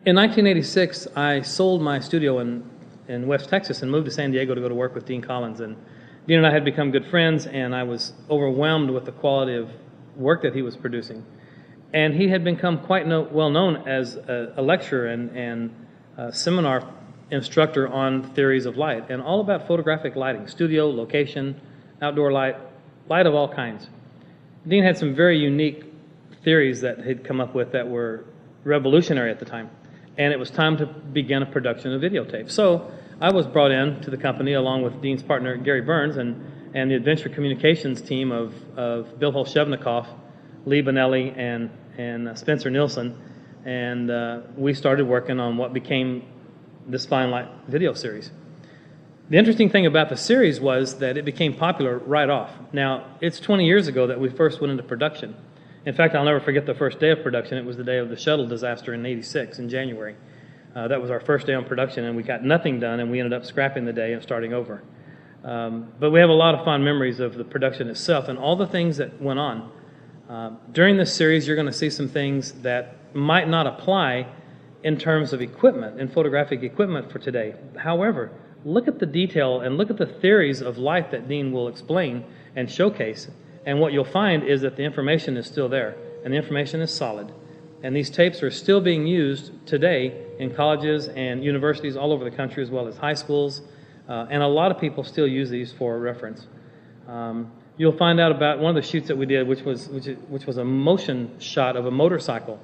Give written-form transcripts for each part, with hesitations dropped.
In 1986, I sold my studio in West Texas and moved to San Diego to go to work with Dean Collins. And Dean and I had become good friends, and I was overwhelmed with the quality of work that he was producing. And he had become quite well known as a lecturer and seminar instructor on theories of light and all about photographic lighting, studio, location, outdoor light of all kinds. Dean had some very unique theories that he'd come up with that were revolutionary at the time, and it was time to begin a production of videotape. So I was brought in to the company along with Dean's partner Gary Burns and the Adventure Communications team of Bill Holshevnikoff, Lee Bonelli, and Spencer Nielsen, and we started working on what became this Fine Light video series. The interesting thing about the series was that it became popular right off. Now, it's 20 years ago that we first went into production. In fact, I'll never forget the first day of production. It was the day of the shuttle disaster in '86, in January. That was our first day on production, and we got nothing done, and we ended up scrapping the day and starting over. But we have a lot of fond memories of the production itself and all the things that went on. During this series, you're going to see some things that might not apply in terms of equipment, in photographic equipment for today. However, look at the detail and look at the theories of light that Dean will explain and showcase, and what you'll find is that the information is still there, and the information is solid. And these tapes are still being used today in colleges and universities all over the country, as well as high schools, and a lot of people still use these for reference. You'll find out about one of the shoots that we did, which was a motion shot of a motorcycle,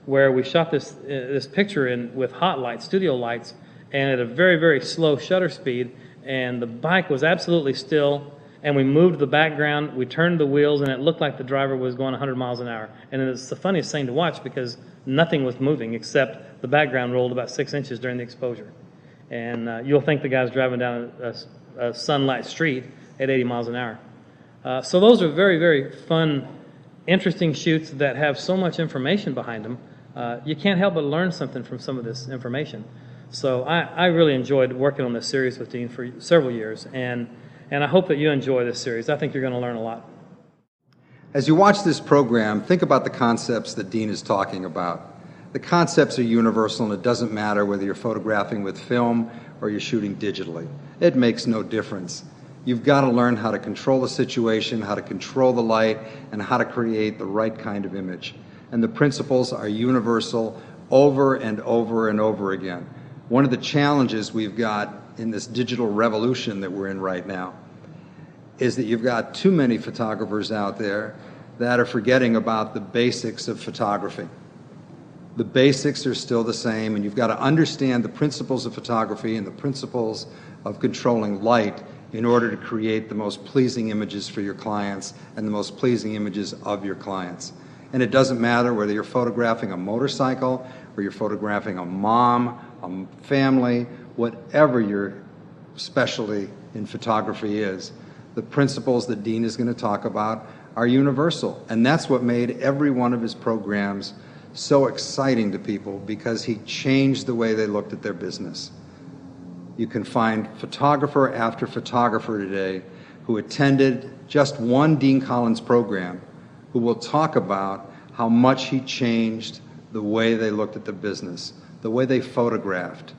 where we shot this picture with hot lights, studio lights, and at a very, very slow shutter speed, and the bike was absolutely still, and we moved the background, we turned the wheels, and it looked like the driver was going 100 miles an hour. And it was the funniest thing to watch because nothing was moving except the background rolled about 6 inches during the exposure. And you'll think the guy's driving down a sunlight street at 80 miles an hour. So those are very, very fun, interesting shoots that have so much information behind them. You can't help but learn something from some of this information. So I really enjoyed working on this series with Dean for several years, and I hope that you enjoy this series. I think you're going to learn a lot. As you watch this program, think about the concepts that Dean is talking about. The concepts are universal, and it doesn't matter whether you're photographing with film or you're shooting digitally. It makes no difference. You've got to learn how to control the situation, how to control the light, and how to create the right kind of image. And the principles are universal over and over and over again. One of the challenges we've got in this digital revolution that we're in right now is that you've got too many photographers out there that are forgetting about the basics of photography. The basics are still the same, and you've got to understand the principles of photography and the principles of controlling light in order to create the most pleasing images for your clients and the most pleasing images of your clients. And it doesn't matter whether you're photographing a motorcycle or you're photographing a mom, a family, whatever your specialty in photography is. The principles that Dean is going to talk about are universal, and that's what made every one of his programs so exciting to people, because he changed the way they looked at their business. You can find photographer after photographer today who attended just one Dean Collins program who will talk about how much he changed the way they looked at the business, the way they photographed,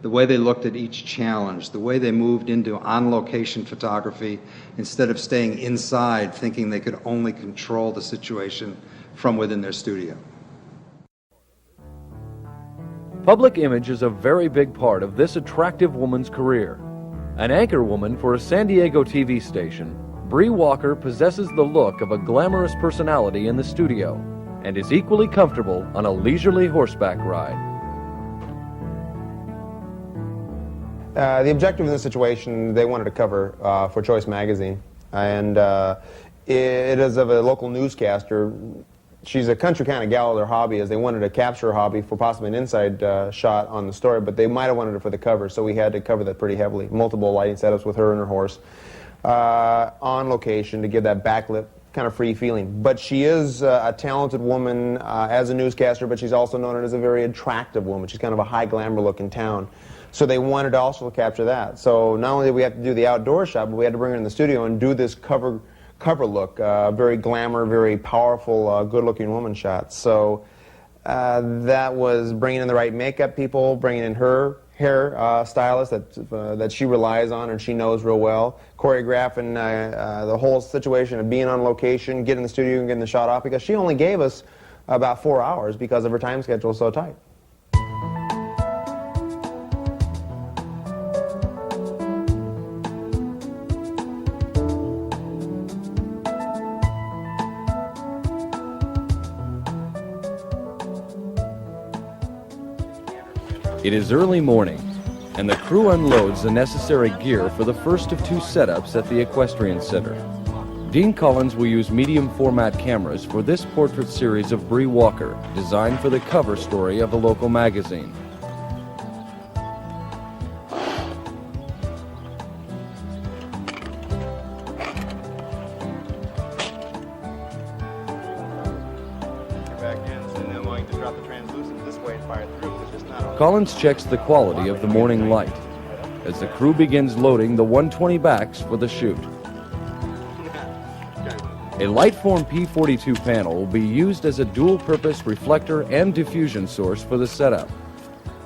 the way they looked at each challenge, the way they moved into on-location photography instead of staying inside thinking they could only control the situation from within their studio. Public image is a very big part of this attractive woman's career. An anchor woman for a San Diego TV station, Bree Walker possesses the look of a glamorous personality in the studio and is equally comfortable on a leisurely horseback ride. The objective in this situation, they wanted to cover for Choice Magazine, and it is of a local newscaster. She's a country kind of gal. Their hobby is they wanted to capture her hobby for possibly an inside shot on the story, but they might have wanted it for the cover, so we had to cover that pretty heavily. Multiple lighting setups with her and her horse on location to give that backlit kind of free feeling. But she is a talented woman as a newscaster, but she's also known as a very attractive woman. She's kind of a high glamour look in town. So they wanted to also capture that. So not only did we have to do the outdoor shot, but we had to bring her in the studio and do this cover look, very glamour, very powerful, good-looking woman shot. So That was bringing in the right makeup people, bringing in her hair stylist that she relies on and she knows real well, choreographing the whole situation of being on location, getting in the studio and getting the shot off, because she only gave us about 4 hours because of her time schedule so tight. It is early morning, and the crew unloads the necessary gear for the first of 2 setups at the Equestrian Center. Dean Colins will use medium format cameras for this portrait series of Bree Walker, designed for the cover story of a local magazine. Colins checks the quality of the morning light as the crew begins loading the 120 backs for the shoot. A Lightform P42 panel will be used as a dual-purpose reflector and diffusion source for the setup.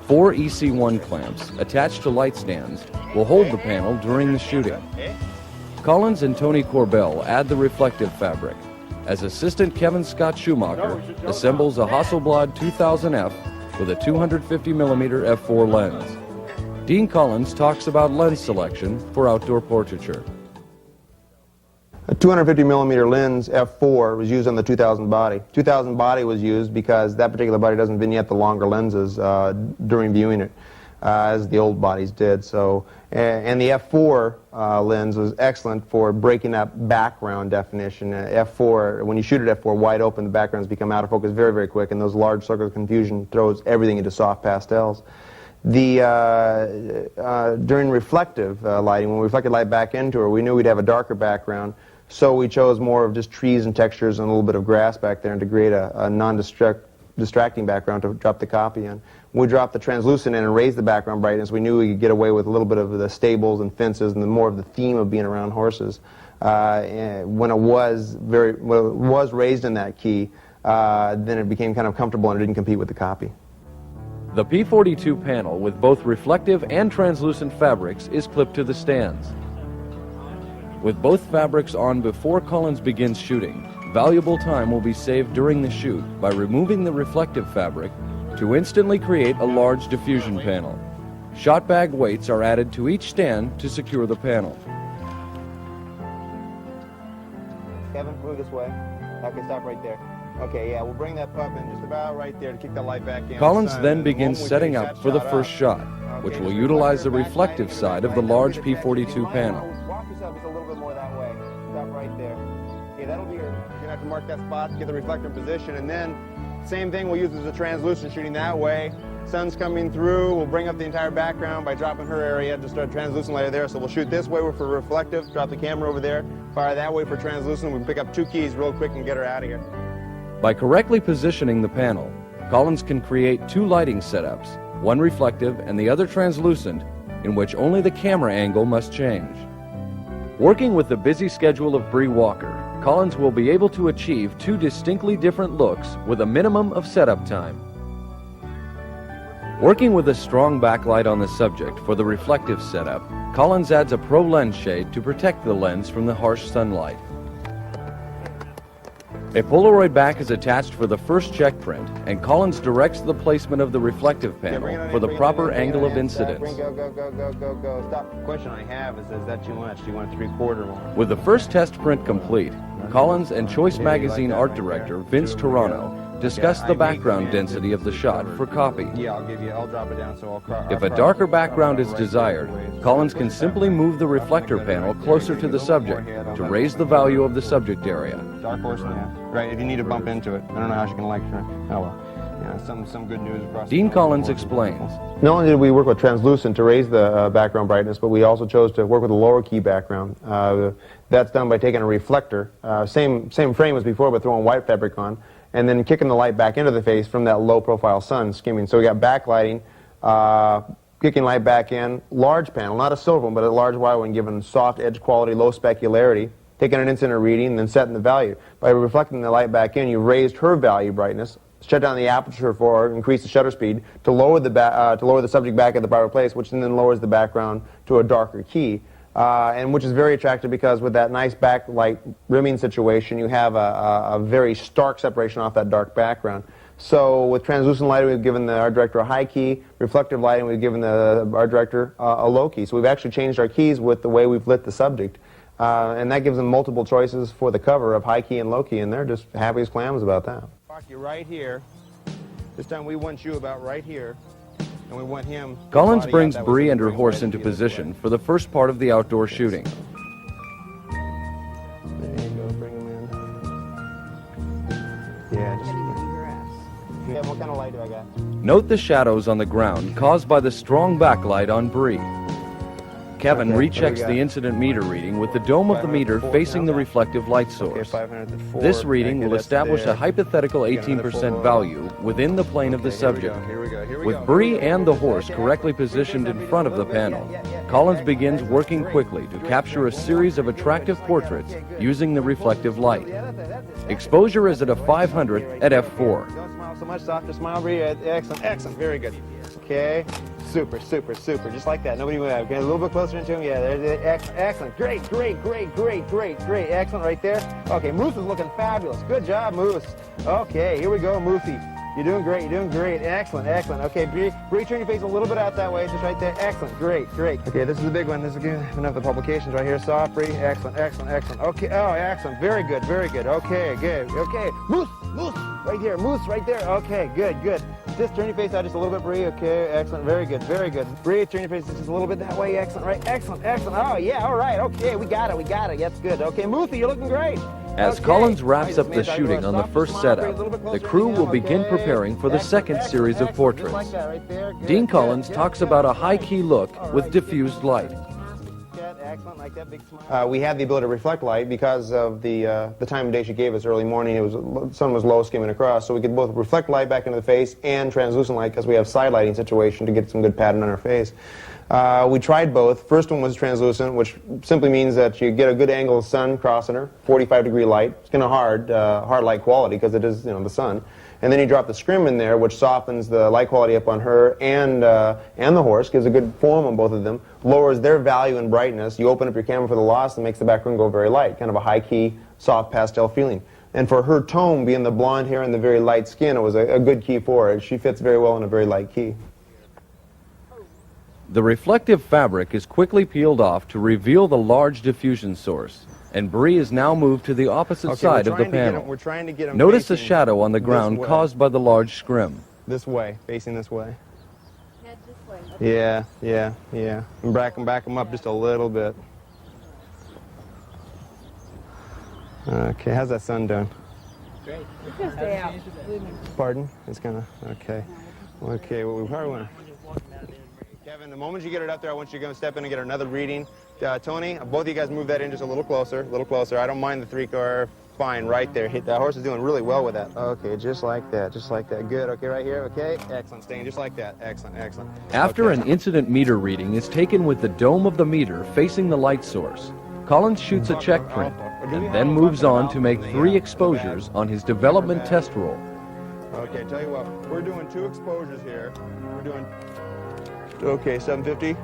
4 EC1 clamps attached to light stands will hold the panel during the shooting. Colins and Tony Corbell add the reflective fabric as assistant Kevin Scott Schumacher assembles a Hasselblad 2000F with a 250mm f4 lens. Dean Colins talks about lens selection for outdoor portraiture. A 250mm lens f4 was used on the 2000 body. 2000 body was used because that particular body doesn't vignette the longer lenses during viewing it, as the old bodies did. So, and the f4 lens was excellent for breaking up background definition. F4, when you shoot at f4 wide open, the backgrounds become out of focus very, very quick, and those large circles of confusion throws everything into soft pastels. During reflective lighting, when we reflected light back into her, we knew we'd have a darker background, so we chose more of just trees and textures and a little bit of grass back there and to create a non-distracting background to drop the copy in. When we dropped the translucent in and raised the background brightness, we knew we could get away with a little bit of the stables and fences and more of the theme of being around horses. When it was raised in that key, then it became kind of comfortable and it didn't compete with the copy. The P42 panel with both reflective and translucent fabrics is clipped to the stands. With both fabrics on before Colins begins shooting, valuable time will be saved during the shoot by removing the reflective fabric to instantly create a large diffusion panel. Shot bag weights are added to each stand to secure the panel. Kevin, move this way. Okay, stop right there. Okay, yeah, we'll bring that pup in just about right there to kick the light back in. Colins then begins setting up for the first shot, which will utilize the reflective side of the large P42 panel. Walk yourself just a little bit more that way. Stop right there. Okay, that'll be your, you're going to have to mark that spot, get the reflector in position, and then same thing we'll use as a translucent shooting that way. Sun's coming through, we'll bring up the entire background by dropping her area, just a translucent layer there. So we'll shoot this way for reflective, drop the camera over there, fire that way for translucent, we can pick up 2 keys real quick and get her out of here. By correctly positioning the panel, Colins can create 2 lighting setups, one reflective and the other translucent, in which only the camera angle must change. Working with the busy schedule of Bree Walker, Colins will be able to achieve 2 distinctly different looks with a minimum of setup time. Working with a strong backlight on the subject for the reflective setup, Colins adds a pro lens shade to protect the lens from the harsh sunlight. A Polaroid back is attached for the first check print, and Colins directs the placement of the reflective panel for the proper angle of incidence. Go. Stop. The question I have is that too much? Do you want a 3/4 one? With the first test print complete, Colins and Choice Magazine art director Vince Torano discussed the background density of the shot for copy. Yeah, I'll drop it down so I'll... If a darker background is desired, Colins can simply move the reflector panel closer to the subject to raise the value of the subject area. Dark horse and a half. Right, if you need to bump into it. I don't know how she can like her. Oh well. Yeah, some good news across. Dean Colins explains. Not only did we work with translucent to raise the background brightness, but we also chose to work with a lower key background. That's done by taking a reflector, same frame as before, but throwing white fabric on, and then kicking the light back into the face from that low-profile sun skimming. So we got backlighting, kicking light back in, large panel, not a silver one, but a large wide one, given soft edge quality, low specularity, taking an instant reading, and then setting the value. By reflecting the light back in, you raised her value brightness, shut down the aperture for, increase the shutter speed to lower the subject back at the proper place, which then lowers the background to a darker key. And which is very attractive because with that nice backlight rimming situation, you have a very stark separation off that dark background. So with translucent lighting, we've given the art director a high key. Reflective lighting, we've given the art director a low key. So we've actually changed our keys with the way we've lit the subject. And that gives them multiple choices for the cover of high key and low key, and they're just happy as clams about that. You're right here. This time we want you about right here. And we want him. Collins brings Bree and her horse into position for the first part of the outdoor shooting. There you go, bring him in. Yeah, just... Yeah, what kind of light do I got? Note the shadows on the ground caused by the strong backlight on Bree. Kevin rechecks the incident meter reading with the dome of the meter facing the reflective light source. This reading will establish a hypothetical 18% value within the plane of the subject. With Bree and the horse correctly positioned in front of the panel, Collins begins working quickly to capture a series of attractive portraits using the reflective light. Exposure is at a 500 at f4. Don't smile so much, softer smile, Bree. Excellent, excellent, very good. Okay. Super, super, super. Just like that. Nobody move out. Get a little bit closer into him. Yeah, there's excellent, excellent. Great, great, great, great, great, great. Excellent right there. Okay, Moose is looking fabulous. Good job, Moose. Okay, here we go, Moosey. You're doing great. You're doing great. Excellent, excellent. Okay, Bree, turn your face a little bit out that way. Just right there. Excellent. Great, great. Okay, this is a big one. This is good. Enough of the publications right here. Soft, Bree. Excellent, excellent, excellent. Okay. Oh, excellent. Very good, very good. Okay, good. Okay, Moose, Moose. Right here. Moose right there. Okay, good, good. Just turn your face out just a little bit, Bree. Okay, excellent. Very good, very good. Bree, turn your face just a little bit that way. Excellent, right? Excellent, excellent. Oh, yeah, all right. Okay, we got it, we got it. That's good. Okay, Moosey, you're looking great. As Collins wraps up the shooting on the first setup, the crew will begin preparing for the second series of portraits. Dean Collins talks about a high-key look with diffused light. We had the ability to reflect light because of the time of day she gave us early morning. The sun was low skimming across, so we could both reflect light back into the face and translucent light because we have side lighting situation to get some good pattern on our face. We tried both. First one was translucent, which simply means that you get a good angle of sun crossing her, 45-degree light. It's kind of hard light quality because it is, the sun. And then you drop the scrim in there, which softens the light quality up on her and the horse, gives a good form on both of them, lowers their value and brightness. You open up your camera for the loss and makes the background go very light, kind of a high-key, soft pastel feeling. And for her tone, being the blonde hair and the very light skin, it was a good key for her. She fits very well in a very light key. The reflective fabric is quickly peeled off to reveal the large diffusion source, and Bree is now moved to the opposite side of the panel. Notice the shadow on the ground caused by the large scrim. This way, facing this way. Head this way. Okay. Yeah. And back them up just a little bit. Okay, how's that sun doing? Great. It's gonna stay out. Pardon? It's gonna, okay. Okay, well, we probably want to... Kevin, the moment you get it up there, I want you to go step in and get another reading. Tony, both of you guys move that in just a little closer, I don't mind the 3-car. Fine, right there. That horse is doing really well with that. Okay, just like that. Good. Okay, right here. Okay, excellent. Staying just like that. Excellent. After an incident meter reading is taken with the dome of the meter facing the light source, Collins shoots a check print and then moves on to make 3 exposures on his development test roll. Okay, tell you what, we're doing 2 exposures here. We're doing... Okay, 750.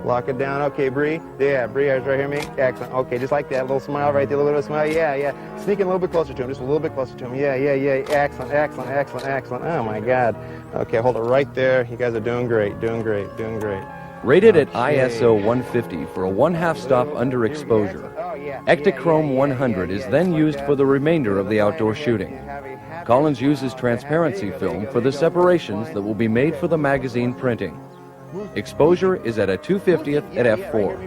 Lock it down. Okay, Bree. Yeah, Bree, right here, me. Excellent. Okay, just like that. A little smile right there. A little bit of smile. Yeah. Sneaking a little bit closer to him. Just a little bit closer to him. Yeah. Excellent. Oh, my God. Okay, hold it right there. You guys are doing great. Rated at ISO 150 for a 1/2 stop underexposure. Ektachrome 100 is then used for the remainder of the outdoor shooting. Collins uses transparency film for the separations that will be made for the magazine printing. Exposure is at a 2/50th at f4.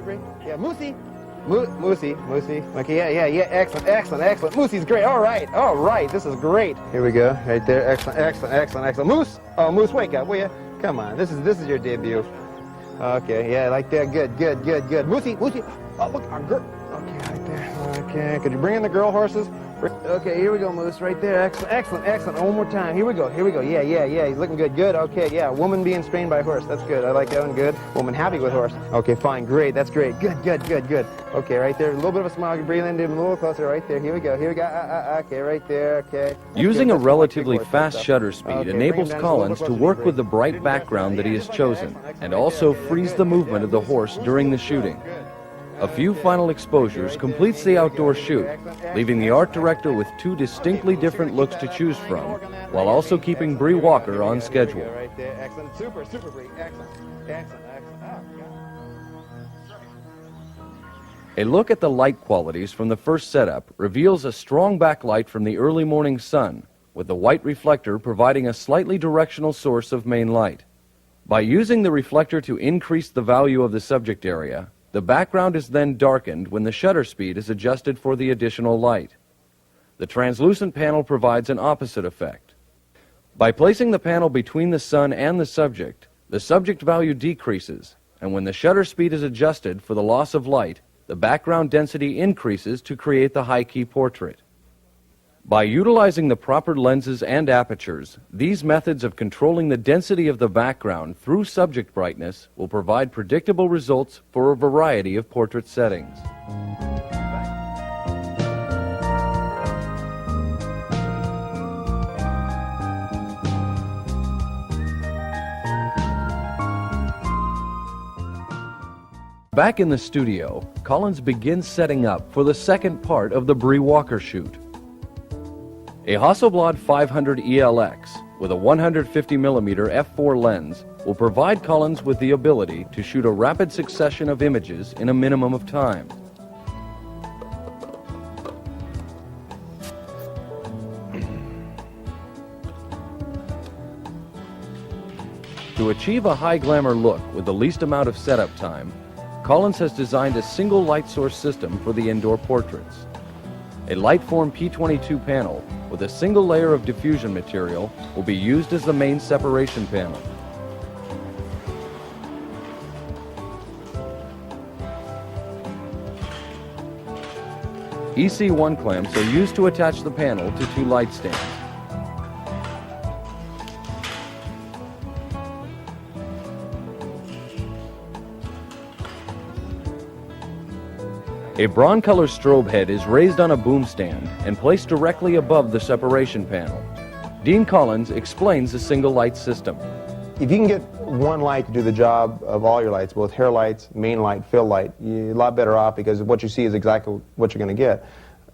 Yeah, Moosey. Okay, yeah. Excellent. Moosey's great. All right. This is great. Here we go. Right there. Excellent. Moose. Oh, Moose, wake up, will you? Come on. This is your debut. Okay, yeah, like that. Good. Moosey. Oh, look, our girl. Okay, right there. Okay, could you bring in the girl horses? Okay, here we go, Moose, right there. Excellent, excellent, excellent. One more time. Here we go, here we go. Yeah, yeah, yeah. He's looking good. Good, okay, yeah. Woman being strained by horse. That's good. I like that one. Good. Woman happy with horse. Okay, fine. Great. That's great. Good, good, good, good. Okay, right there. A little bit of a smile. Breathe in, a little closer. Right there. Here we go. Here we go. Okay, right there. Okay. Using a relatively fast shutter speed enables Collins to work with the bright background that he has chosen and also frees the movement of the horse during the shooting. A few final exposures completes the outdoor shoot, leaving the art director with two distinctly different looks to choose from, while also keeping Bree Walker on schedule. Excellent, super, super, Bree. Excellent, excellent, excellent. A look at the light qualities from the first setup reveals a strong backlight from the early morning sun, with the white reflector providing a slightly directional source of main light. By using the reflector to increase the value of the subject area, the background is then darkened when the shutter speed is adjusted for the additional light. The translucent panel provides an opposite effect. By placing the panel between the sun and the subject value decreases, and when the shutter speed is adjusted for the loss of light, the background density increases to create the high-key portrait. By utilizing the proper lenses and apertures, these methods of controlling the density of the background through subject brightness will provide predictable results for a variety of portrait settings. Back in the studio, Collins begins setting up for the second part of the Bree Walker shoot. A Hasselblad 500 ELX with a 150mm f4 lens will provide Collins with the ability to shoot a rapid succession of images in a minimum of time. To achieve a high glamour look with the least amount of setup time, Collins has designed a single light source system for the indoor portraits. A Lightform P22 panel with a single layer of diffusion material will be used as the main separation panel. EC1 clamps are used to attach the panel to two light stands. A Broncolor strobe head is raised on a boom stand and placed directly above the separation panel. Dean Collins explains the single light system. If you can get one light to do the job of all your lights, both hair lights, main light, fill light, you're a lot better off because what you see is exactly what you're going to get.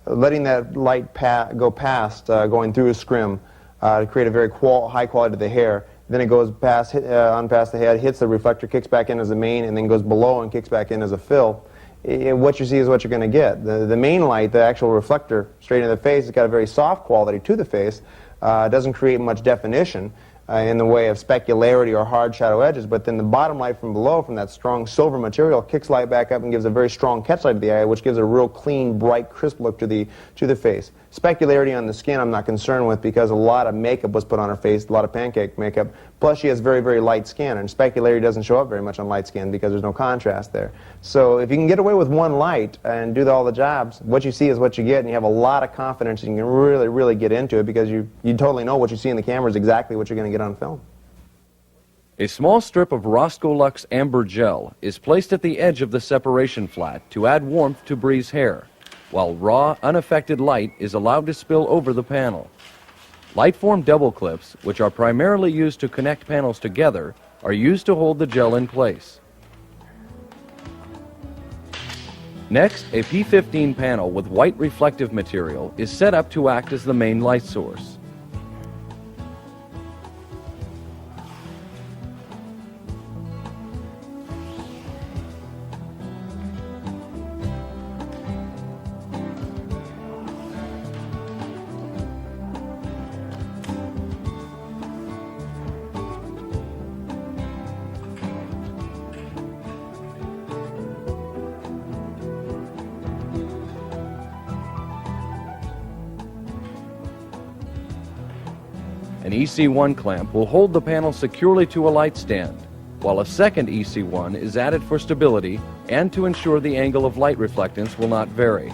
Letting that light go past, going through a scrim to create a very high quality to the hair, then it goes past, on past the head, hits the reflector, kicks back in as a main, and then goes below and kicks back in as a fill. What you see is what you're going to get. The main light, the actual reflector straight in the face, has got a very soft quality to the face. Doesn't create much definition in the way of specularity or hard shadow edges, but then the bottom light from below, from that strong silver material, kicks light back up and gives a very strong catch light to the eye, which gives a real clean, bright, crisp look to the face. Specularity on the skin I'm not concerned with because a lot of makeup was put on her face, a lot of pancake makeup, plus she has very, very light skin, and specularity doesn't show up very much on light skin because there's no contrast there. So if you can get away with one light and do all the jobs, what you see is what you get, and you have a lot of confidence and you can really, really get into it because you totally know what you see in the camera is exactly what you're going to get on film. A small strip of Roscoe Luxe amber gel is placed at the edge of the separation flat to add warmth to Bree's hair, while raw, unaffected light is allowed to spill over the panel. Lightform double clips, which are primarily used to connect panels together, are used to hold the gel in place. Next, a P15 panel with white reflective material is set up to act as the main light source. An EC1 clamp will hold the panel securely to a light stand, while a second EC1 is added for stability and to ensure the angle of light reflectance will not vary.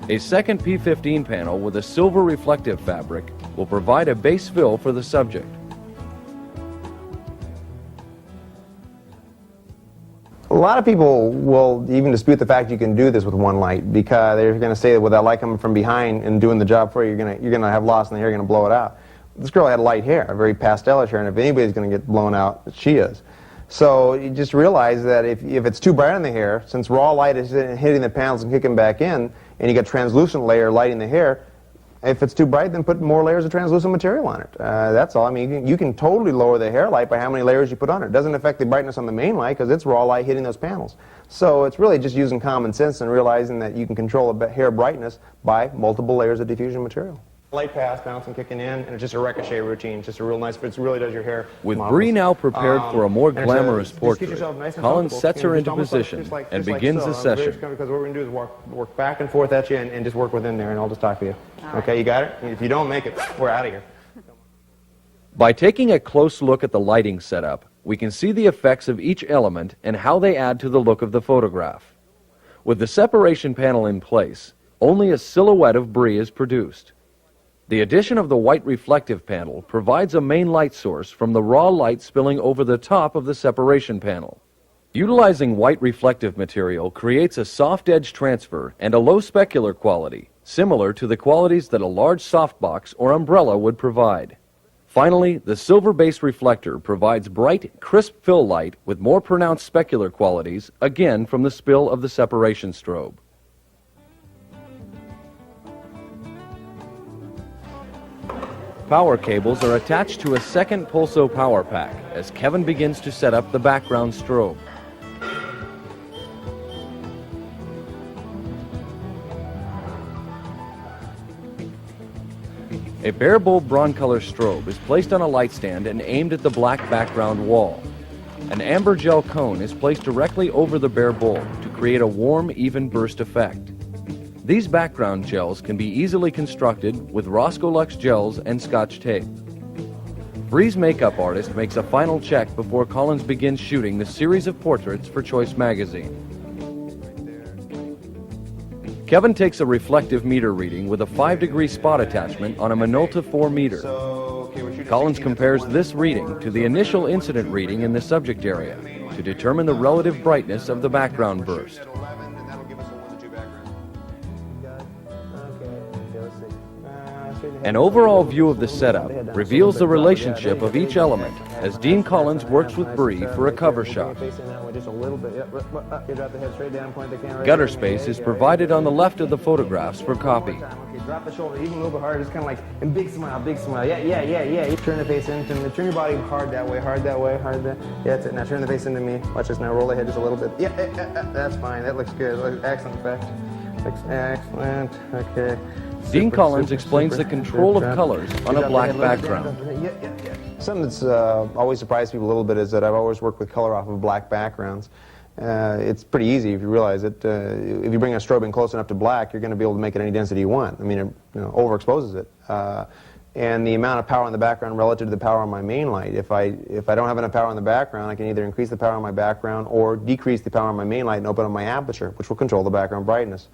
A second P15 panel with a silver reflective fabric will provide a base fill for the subject. A lot of people will even dispute the fact you can do this with one light, because they're going to say that with that light coming from behind and doing the job for you, you're going to have loss in the hair, you're going to blow it out. This girl had light hair, a very pastelish hair, and if anybody's going to get blown out, she is. So you just realize that if it's too bright in the hair, since raw light is hitting the panels and kicking back in, and you got translucent layer lighting the hair, if it's too bright, then put more layers of translucent material on it. That's all. I mean, you can totally lower the hair light by how many layers you put on it. It doesn't affect the brightness on the main light because it's raw light hitting those panels. So it's really just using common sense and realizing that you can control the hair brightness by multiple layers of diffusion material. Light pass, bouncing, kicking in, and it's just a ricochet routine. It's just a real nice, but it really does your hair. With Bree now prepared for a more glamorous portrait, nice Collins sets her into position and begins the session. Because what we're going to do is work back and forth at you and just work within there, and I'll just talk to you. Okay, you got it? If you don't make it, we're out of here. By taking a close look at the lighting setup, we can see the effects of each element and how they add to the look of the photograph. With the separation panel in place, only a silhouette of Bree is produced. The addition of the white reflective panel provides a main light source from the raw light spilling over the top of the separation panel. Utilizing white reflective material creates a soft edge transfer and a low specular quality, similar to the qualities that a large softbox or umbrella would provide. Finally, the silver base reflector provides bright, crisp fill light with more pronounced specular qualities, again from the spill of the separation strobe. Power cables are attached to a second Pulso power pack as Kevin begins to set up the background strobe. A bare bulb broncolor strobe is placed on a light stand and aimed at the black background wall. An amber gel cone is placed directly over the bare bulb to create a warm, even burst effect. These background gels can be easily constructed with Roscoe Lux gels and Scotch tape. Bree's makeup artist makes a final check before Collins begins shooting the series of portraits for Choice magazine. Kevin takes a reflective meter reading with a 5-degree spot attachment on a Minolta 4 meter. Collins compares this reading to the initial incident reading in the subject area to determine the relative brightness of the background burst. An overall view of the setup reveals the relationship of each element as Dean Collins works with Bree for a cover shot. Gutter space is provided on the left of the photographs for copy. Drop the shoulder even a little bit harder, just kind of like, and big smile, yeah. You turn the face into me, turn your body hard that way, hard that. Yeah, that's it. Now turn the face into me. Watch this now, roll the head just a little bit. Yeah, that's fine, that looks good. Excellent effect. Looks excellent, okay. Dean Collins explains the control of colors on a black background. Something that's always surprised people a little bit is that I've always worked with color off of black backgrounds. It's pretty easy if you realize it. If you bring a strobe in close enough to black, you're going to be able to make it any density you want. I mean, it overexposes it. And the amount of power in the background relative to the power on my main light. If I don't have enough power in the background, I can either increase the power on my background or decrease the power on my main light and open up my aperture, which will control the background brightness.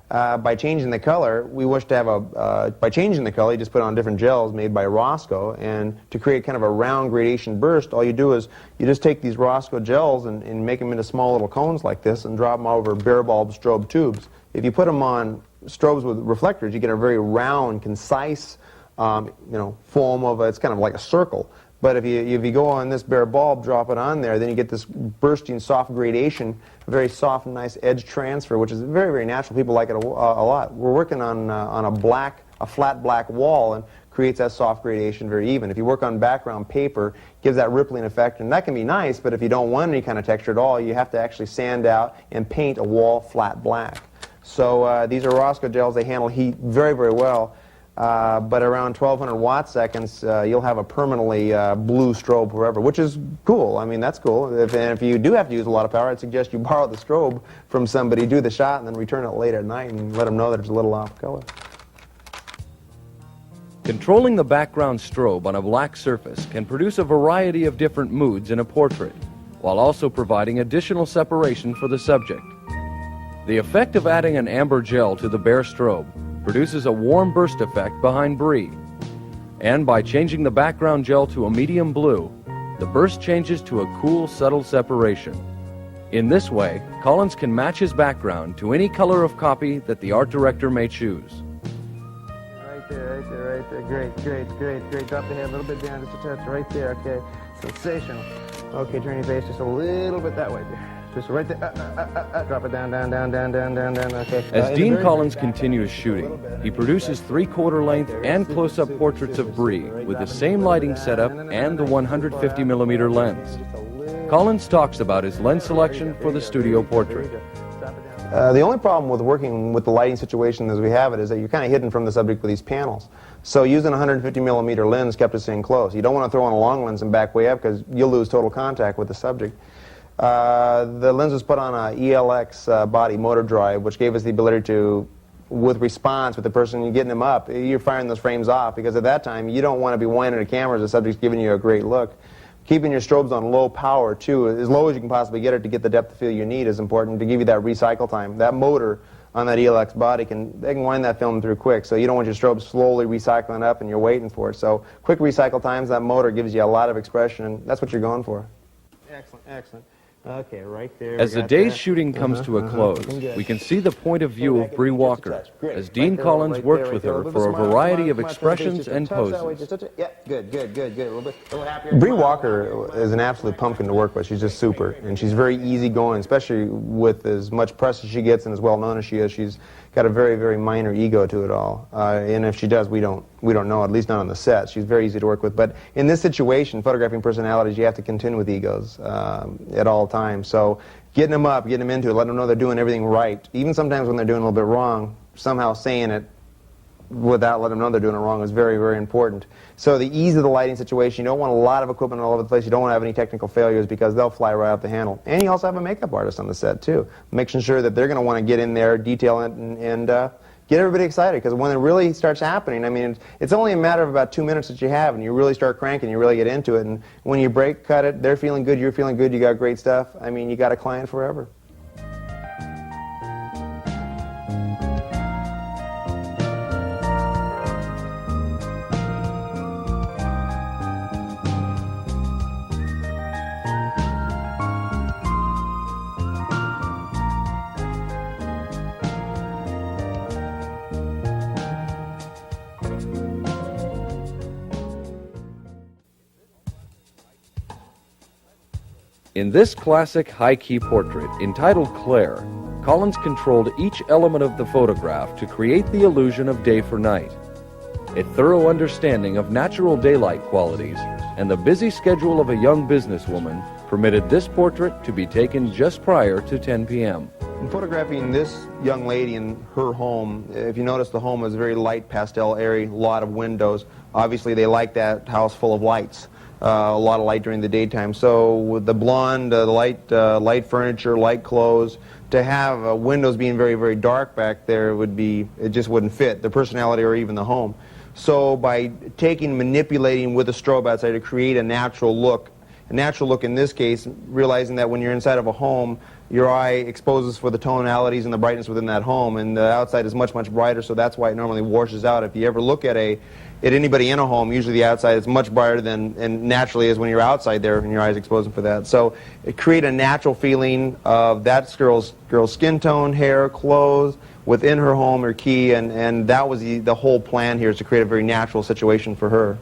By changing the color, we wish to have by changing the color, you just put on different gels made by Roscoe, and to create kind of a round gradation burst, all you do is you just take these Roscoe gels and make them into small little cones like this and drop them over bare bulb strobe tubes. If you put them on strobes with reflectors, you get a very round, concise, form of it's kind of like a circle. But if you go on this bare bulb, drop it on there, then you get this bursting soft gradation, a very soft and nice edge transfer, which is very, very natural. People like it a lot. We're working on a flat black wall, and creates that soft gradation very even. If you work on background paper, it gives that rippling effect, and that can be nice, but if you don't want any kind of texture at all, you have to actually sand out and paint a wall flat black. So these are Roscoe gels. They handle heat very, very well. But around 1200 watt seconds, you'll have a permanently blue strobe wherever, which is cool. I mean, that's cool. If you do have to use a lot of power, I'd suggest you borrow the strobe from somebody, do the shot, and then return it late at night and let them know that it's a little off color. Controlling the background strobe on a black surface can produce a variety of different moods in a portrait, while also providing additional separation for the subject. The effect of adding an amber gel to the bare strobe produces a warm burst effect behind Bree. And by changing the background gel to a medium blue, the burst changes to a cool, subtle separation. In this way, Colins can match his background to any color of copy that the art director may choose. Right there, right there, right there. Great, great, great, great. Drop the head a little bit down, just a touch. Right there, okay. Sensational. Okay, turn your face just a little bit that way there. Just right there. Drop it down, down, down, down, down, down, down. Okay. As Dean Colins continues shooting, he produces 3/4 length and close-up portraits of Bree with the same lighting setup and the 150mm lens. Colins talks about his lens selection for the studio portrait. The only problem with working with the lighting situation as we have it is that you're kind of hidden from the subject with these panels. So using a 150mm lens kept us in close. You don't want to throw on a long lens and back way up because you'll lose total contact with the subject. The lens was put on a ELX body motor drive, which gave us the ability to, with response with the person, you're getting them up, you're firing those frames off, because at that time you don't want to be whining at camera as the subject's giving you a great look. Keeping your strobes on low power too, as low as you can possibly get it to get the depth of field you need, is important to give you that recycle time. That motor on that ELX body they can wind that film through quick, so you don't want your strobes slowly recycling up and you're waiting for it. So quick recycle times, that motor gives you a lot of expression, and that's what you're going for. Excellent, excellent. Okay, right there. As the day's shooting comes to a close, we can see the point of view of Bree Walker as Dean Collins works with her for a variety of expressions and poses. Yeah, good, good, good, good. A little bit. Bree Walker is an absolute pumpkin to work with. She's just super, and she's very easygoing, especially with as much press as she gets and as well known as she is. She's got a very, very minor ego to it all, and if she does, we don't know, at least not on the set. She's very easy to work with, but in this situation, photographing personalities, you have to contend with egos at all times. So getting them up, getting them into it, letting them know they're doing everything right, even sometimes when they're doing a little bit wrong, somehow saying it without letting them know they're doing it wrong is very, very important. So the ease of the lighting situation, you don't want a lot of equipment all over the place, you don't want to have any technical failures because they'll fly right off the handle. And you also have a makeup artist on the set too, making sure that they're going to want to get in there, detail it, and get everybody excited, because when it really starts happening, I mean, it's only a matter of about 2 minutes that you have, and you really start cranking, you really get into it, and when you break, cut it, they're feeling good, you're feeling good, you got great stuff, I mean, you got a client forever. In this classic high-key portrait, entitled Claire, Collins controlled each element of the photograph to create the illusion of day for night. A thorough understanding of natural daylight qualities and the busy schedule of a young businesswoman permitted this portrait to be taken just prior to 10 p.m. In photographing this young lady in her home, if you notice, the home is very light, pastel, airy, a lot of windows. Obviously, they like that house full of lights. A lot of light during the daytime. So with the blonde, light furniture, light clothes, to have windows being very, very dark back there it just wouldn't fit the personality or even the home. So by manipulating with a strobe outside to create a natural look in this case, realizing that when you're inside of a home, your eye exposes for the tonalities and the brightness within that home, and the outside is much, much brighter, so that's why it normally washes out. If you ever look at anybody in a home, usually the outside is much brighter than, and naturally is when you're outside there and your eyes exposing for that. So it create a natural feeling of that girl's skin tone, hair, clothes, within her home, her key, and that was the whole plan here, is to create a very natural situation for her.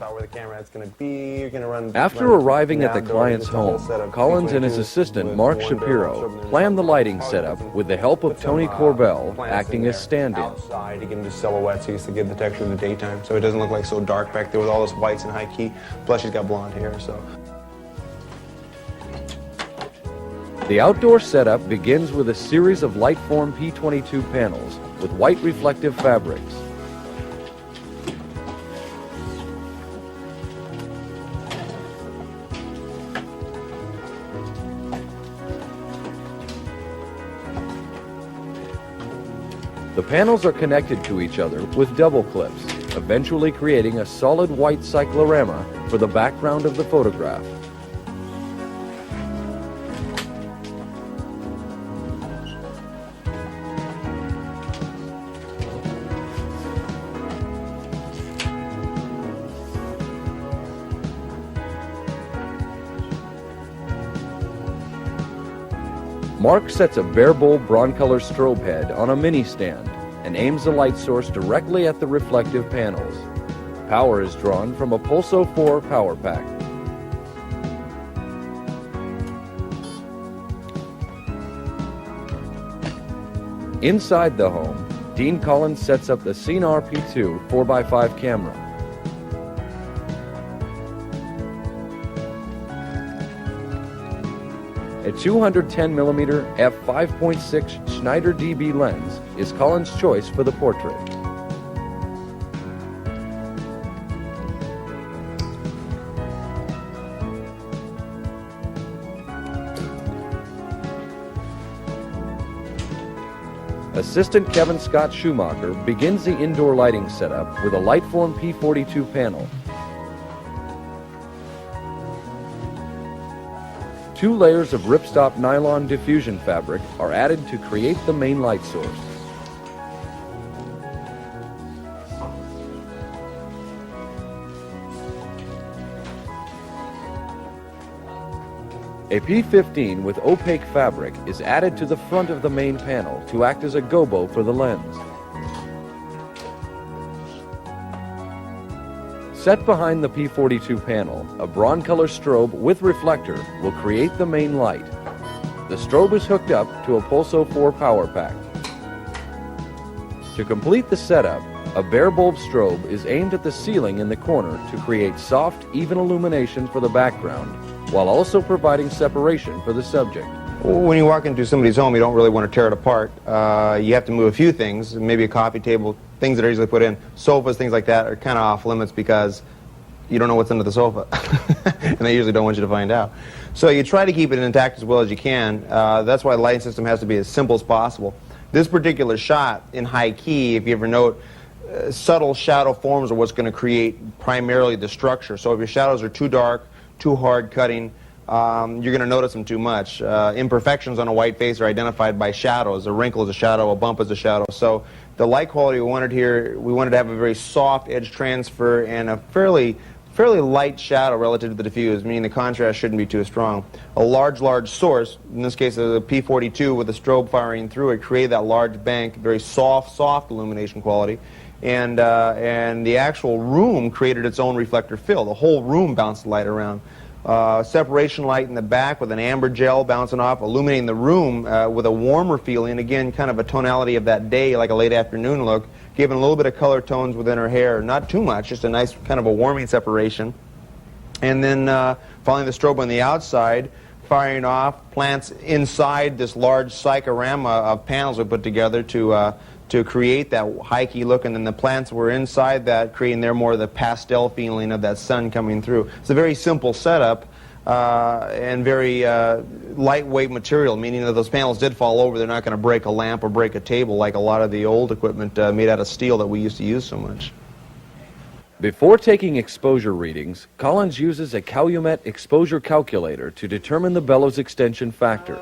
Where the camera is going to be. You're going to run. After arriving at the client's home, Collins and his assistant, Mark Shapiro, planned the lighting setup with the help of Tony Corbell, acting as stand-in. Outside to give him just silhouettes, so to give the texture of the daytime, so it doesn't look like so dark back there with all those whites and high key. Plus, she's got blonde hair, so. The outdoor setup begins with a series of Lightform P22 panels with white reflective fabrics. The panels are connected to each other with double clips, eventually creating a solid white cyclorama for the background of the photograph. Mark sets a bare bulb Broncolor strobe head on a mini stand and aims the light source directly at the reflective panels. Power is drawn from a Pulso 4 power pack. Inside the home, Dean Collins sets up the Scene RP2 4x5 camera. A 210mm f5.6 Schneider DB lens is Collins' choice for the portrait. Assistant Kevin Scott Schumacher begins the indoor lighting setup with a Lightform P42 panel. 2 layers of ripstop nylon diffusion fabric are added to create the main light source. A P15 with opaque fabric is added to the front of the main panel to act as a gobo for the lens. Set behind the P42 panel, a Broncolor strobe with reflector will create the main light. The strobe is hooked up to a Pulso 4 power pack. To complete the setup, a bare bulb strobe is aimed at the ceiling in the corner to create soft, even illumination for the background, while also providing separation for the subject. When you walk into somebody's home, you don't really want to tear it apart. You have to move a few things, maybe a coffee table, things that are easily put in. Sofas, things like that are kind of off limits because you don't know what's under the sofa. And they usually don't want you to find out. So you try to keep it intact as well as you can. That's why the lighting system has to be as simple as possible. This particular shot in high key, if you ever note, subtle shadow forms are what's going to create primarily the structure. So if your shadows are too dark, too hard cutting, you're going to notice them too much. Imperfections on a white face are identified by shadows. A wrinkle is a shadow, a bump is a shadow. So the light quality we wanted here, we wanted to have a very soft edge transfer and a fairly light shadow relative to the diffuse, meaning the contrast shouldn't be too strong. A large source, in this case a P42 with a strobe firing through it, created that large bank, very soft illumination quality. And the actual room created its own reflector fill. The whole room bounced the light around. Separation light in the back with an amber gel bouncing off, illuminating the room with a warmer feeling, again, kind of a tonality of that day, like a late afternoon look, giving a little bit of color tones within her hair. Not too much, just a nice kind of a warming separation. And then following the strobe on the outside, firing off plants inside this large cyclorama of panels we put together to create that high key look, and then the plants were inside that, creating more of the pastel feeling of that sun coming through. It's a very simple setup and very lightweight material, meaning that those panels did fall over, they're not going to break a lamp or break a table like a lot of the old equipment made out of steel that we used to use so much. Before taking exposure readings, Collins uses a Calumet exposure calculator to determine the bellows extension factor.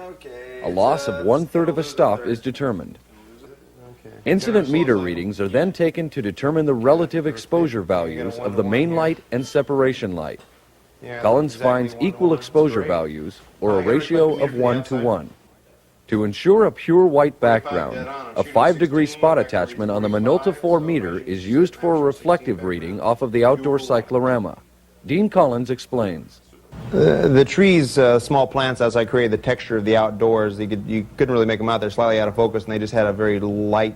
A loss of 1/3 of a stop is determined. Incident meter readings are then taken to determine the relative exposure values of the main light and separation light. Collins finds equal exposure values, or a ratio of 1:1. To ensure a pure white background, a 5-degree spot attachment on the Minolta 4 meter is used for a reflective reading off of the outdoor cyclorama. Dean Collins explains. The trees, small plants, as I created the texture of the outdoors, you couldn't really make them out. They're slightly out of focus, and they just had a very light,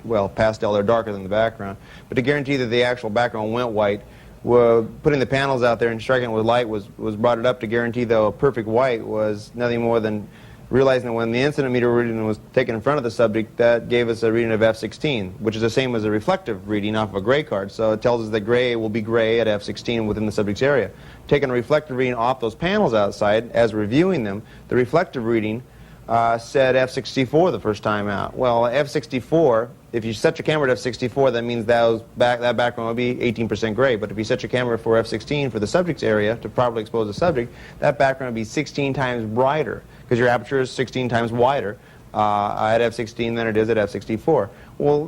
well, pastel. They're darker than the background. But to guarantee that the actual background went white, putting the panels out there and striking it with light was brought it up to guarantee, though, a perfect white was nothing more than realizing that when the incident meter reading was taken in front of the subject, that gave us a reading of f16, which is the same as a reflective reading off of a gray card. So it tells us that gray will be gray at f16 within the subject's area. Taking a reflective reading off those panels outside, as reviewing them, the reflective reading said f64 the first time out. Well, f64, if you set your camera at f64, that means that background will be 18% gray. But if you set your camera for f16 for the subject's area to properly expose the subject, that background will be 16 times brighter, because your aperture is 16 times wider, at f16 than it is at f64. Well,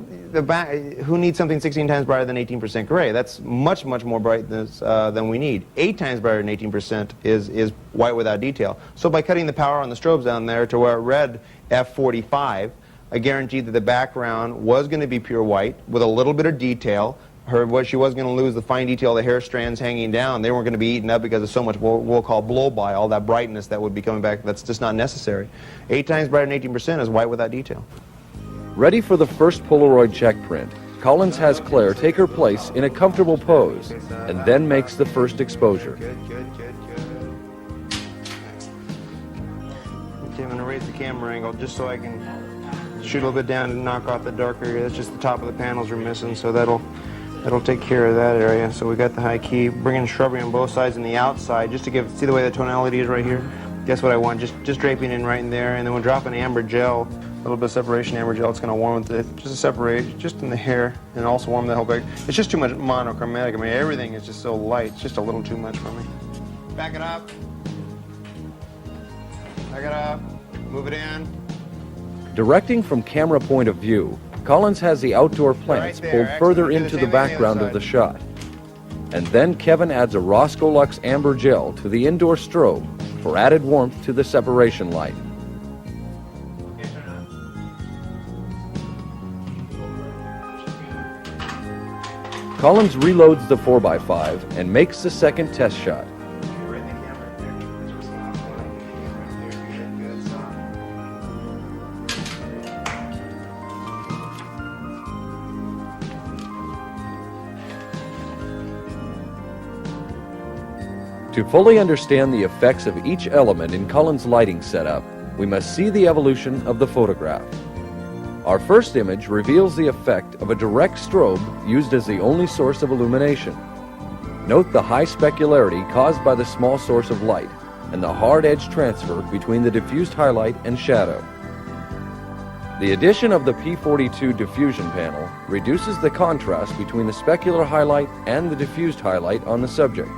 who needs something 16 times brighter than 18% gray? That's much, much more bright than we need. 8 times brighter than 18% is white without detail. So by cutting the power on the strobes down there to where it read f45, I guaranteed that the background was going to be pure white with a little bit of detail. She was going to lose the fine detail of the hair strands hanging down. They weren't going to be eaten up because of so much what we'll call blow-by, all that brightness that would be coming back. That's just not necessary. 8 times brighter than 18% is white without detail. Ready for the first Polaroid check print, Colins has Claire take her place in a comfortable pose and then makes the first exposure. Good. Okay, I'm going to raise the camera angle just so I can shoot a little bit down and knock off the dark area. That's just the top of the panels we're missing, so that'll take care of that area. So we got the high key, bringing shrubbery on both sides and the outside, just to see the way the tonality is right here. Guess what I want? Just draping in right in there, and then we'll drop an amber gel, a little bit of separation amber gel. It's going to warm it, just to separate, just in the hair, and also warm the whole back. It's just too much monochromatic. I mean, everything is just so light. It's just a little too much for me. Back it up. Back it up. Move it in. Directing from camera point of view, Colins has the outdoor plants pulled further into the background of the shot. And then Kevin adds a Roscoe Lux amber gel to the indoor strobe for added warmth to the separation light. Colins reloads the 4x5 and makes the second test shot. To fully understand the effects of each element in Colins' lighting setup, we must see the evolution of the photograph. Our first image reveals the effect of a direct strobe used as the only source of illumination. Note the high specularity caused by the small source of light and the hard edge transfer between the diffused highlight and shadow. The addition of the P42 diffusion panel reduces the contrast between the specular highlight and the diffused highlight on the subject,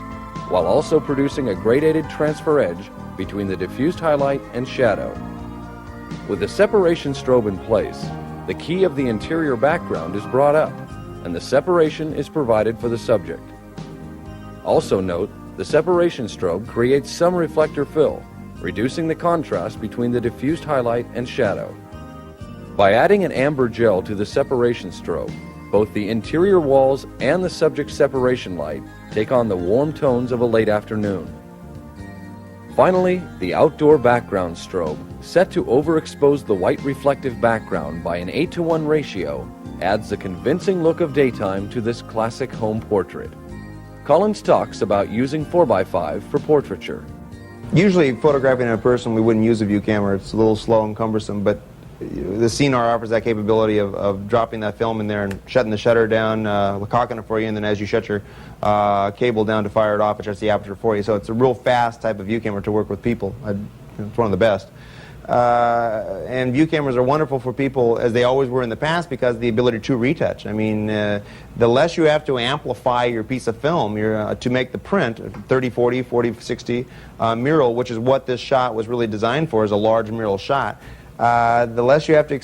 while also producing a gradated transfer edge between the diffused highlight and shadow. With the separation strobe in place, the key of the interior background is brought up, and the separation is provided for the subject. Also note, the separation strobe creates some reflector fill, reducing the contrast between the diffused highlight and shadow. By adding an amber gel to the separation strobe, both the interior walls and the subject's separation light take on the warm tones of a late afternoon. Finally, the outdoor background strobe, set to overexpose the white reflective background by an 8:1 ratio, adds a convincing look of daytime to this classic home portrait. Colins talks about using 4x5 for portraiture. Usually photographing a person, we wouldn't use a view camera. It's a little slow and cumbersome, but the Scenar offers that capability of dropping that film in there and shutting the shutter down, cocking it for you, and then as you shut your cable down to fire it off, it shuts the aperture for you. So it's a real fast type of view camera to work with people. It's one of the best. And view cameras are wonderful for people, as they always were in the past, because of the ability to retouch. I mean, the less you have to amplify your piece of film to make the print, 30-40, 40-60 mural, which is what this shot was really designed for, is a large mural shot. The less you have to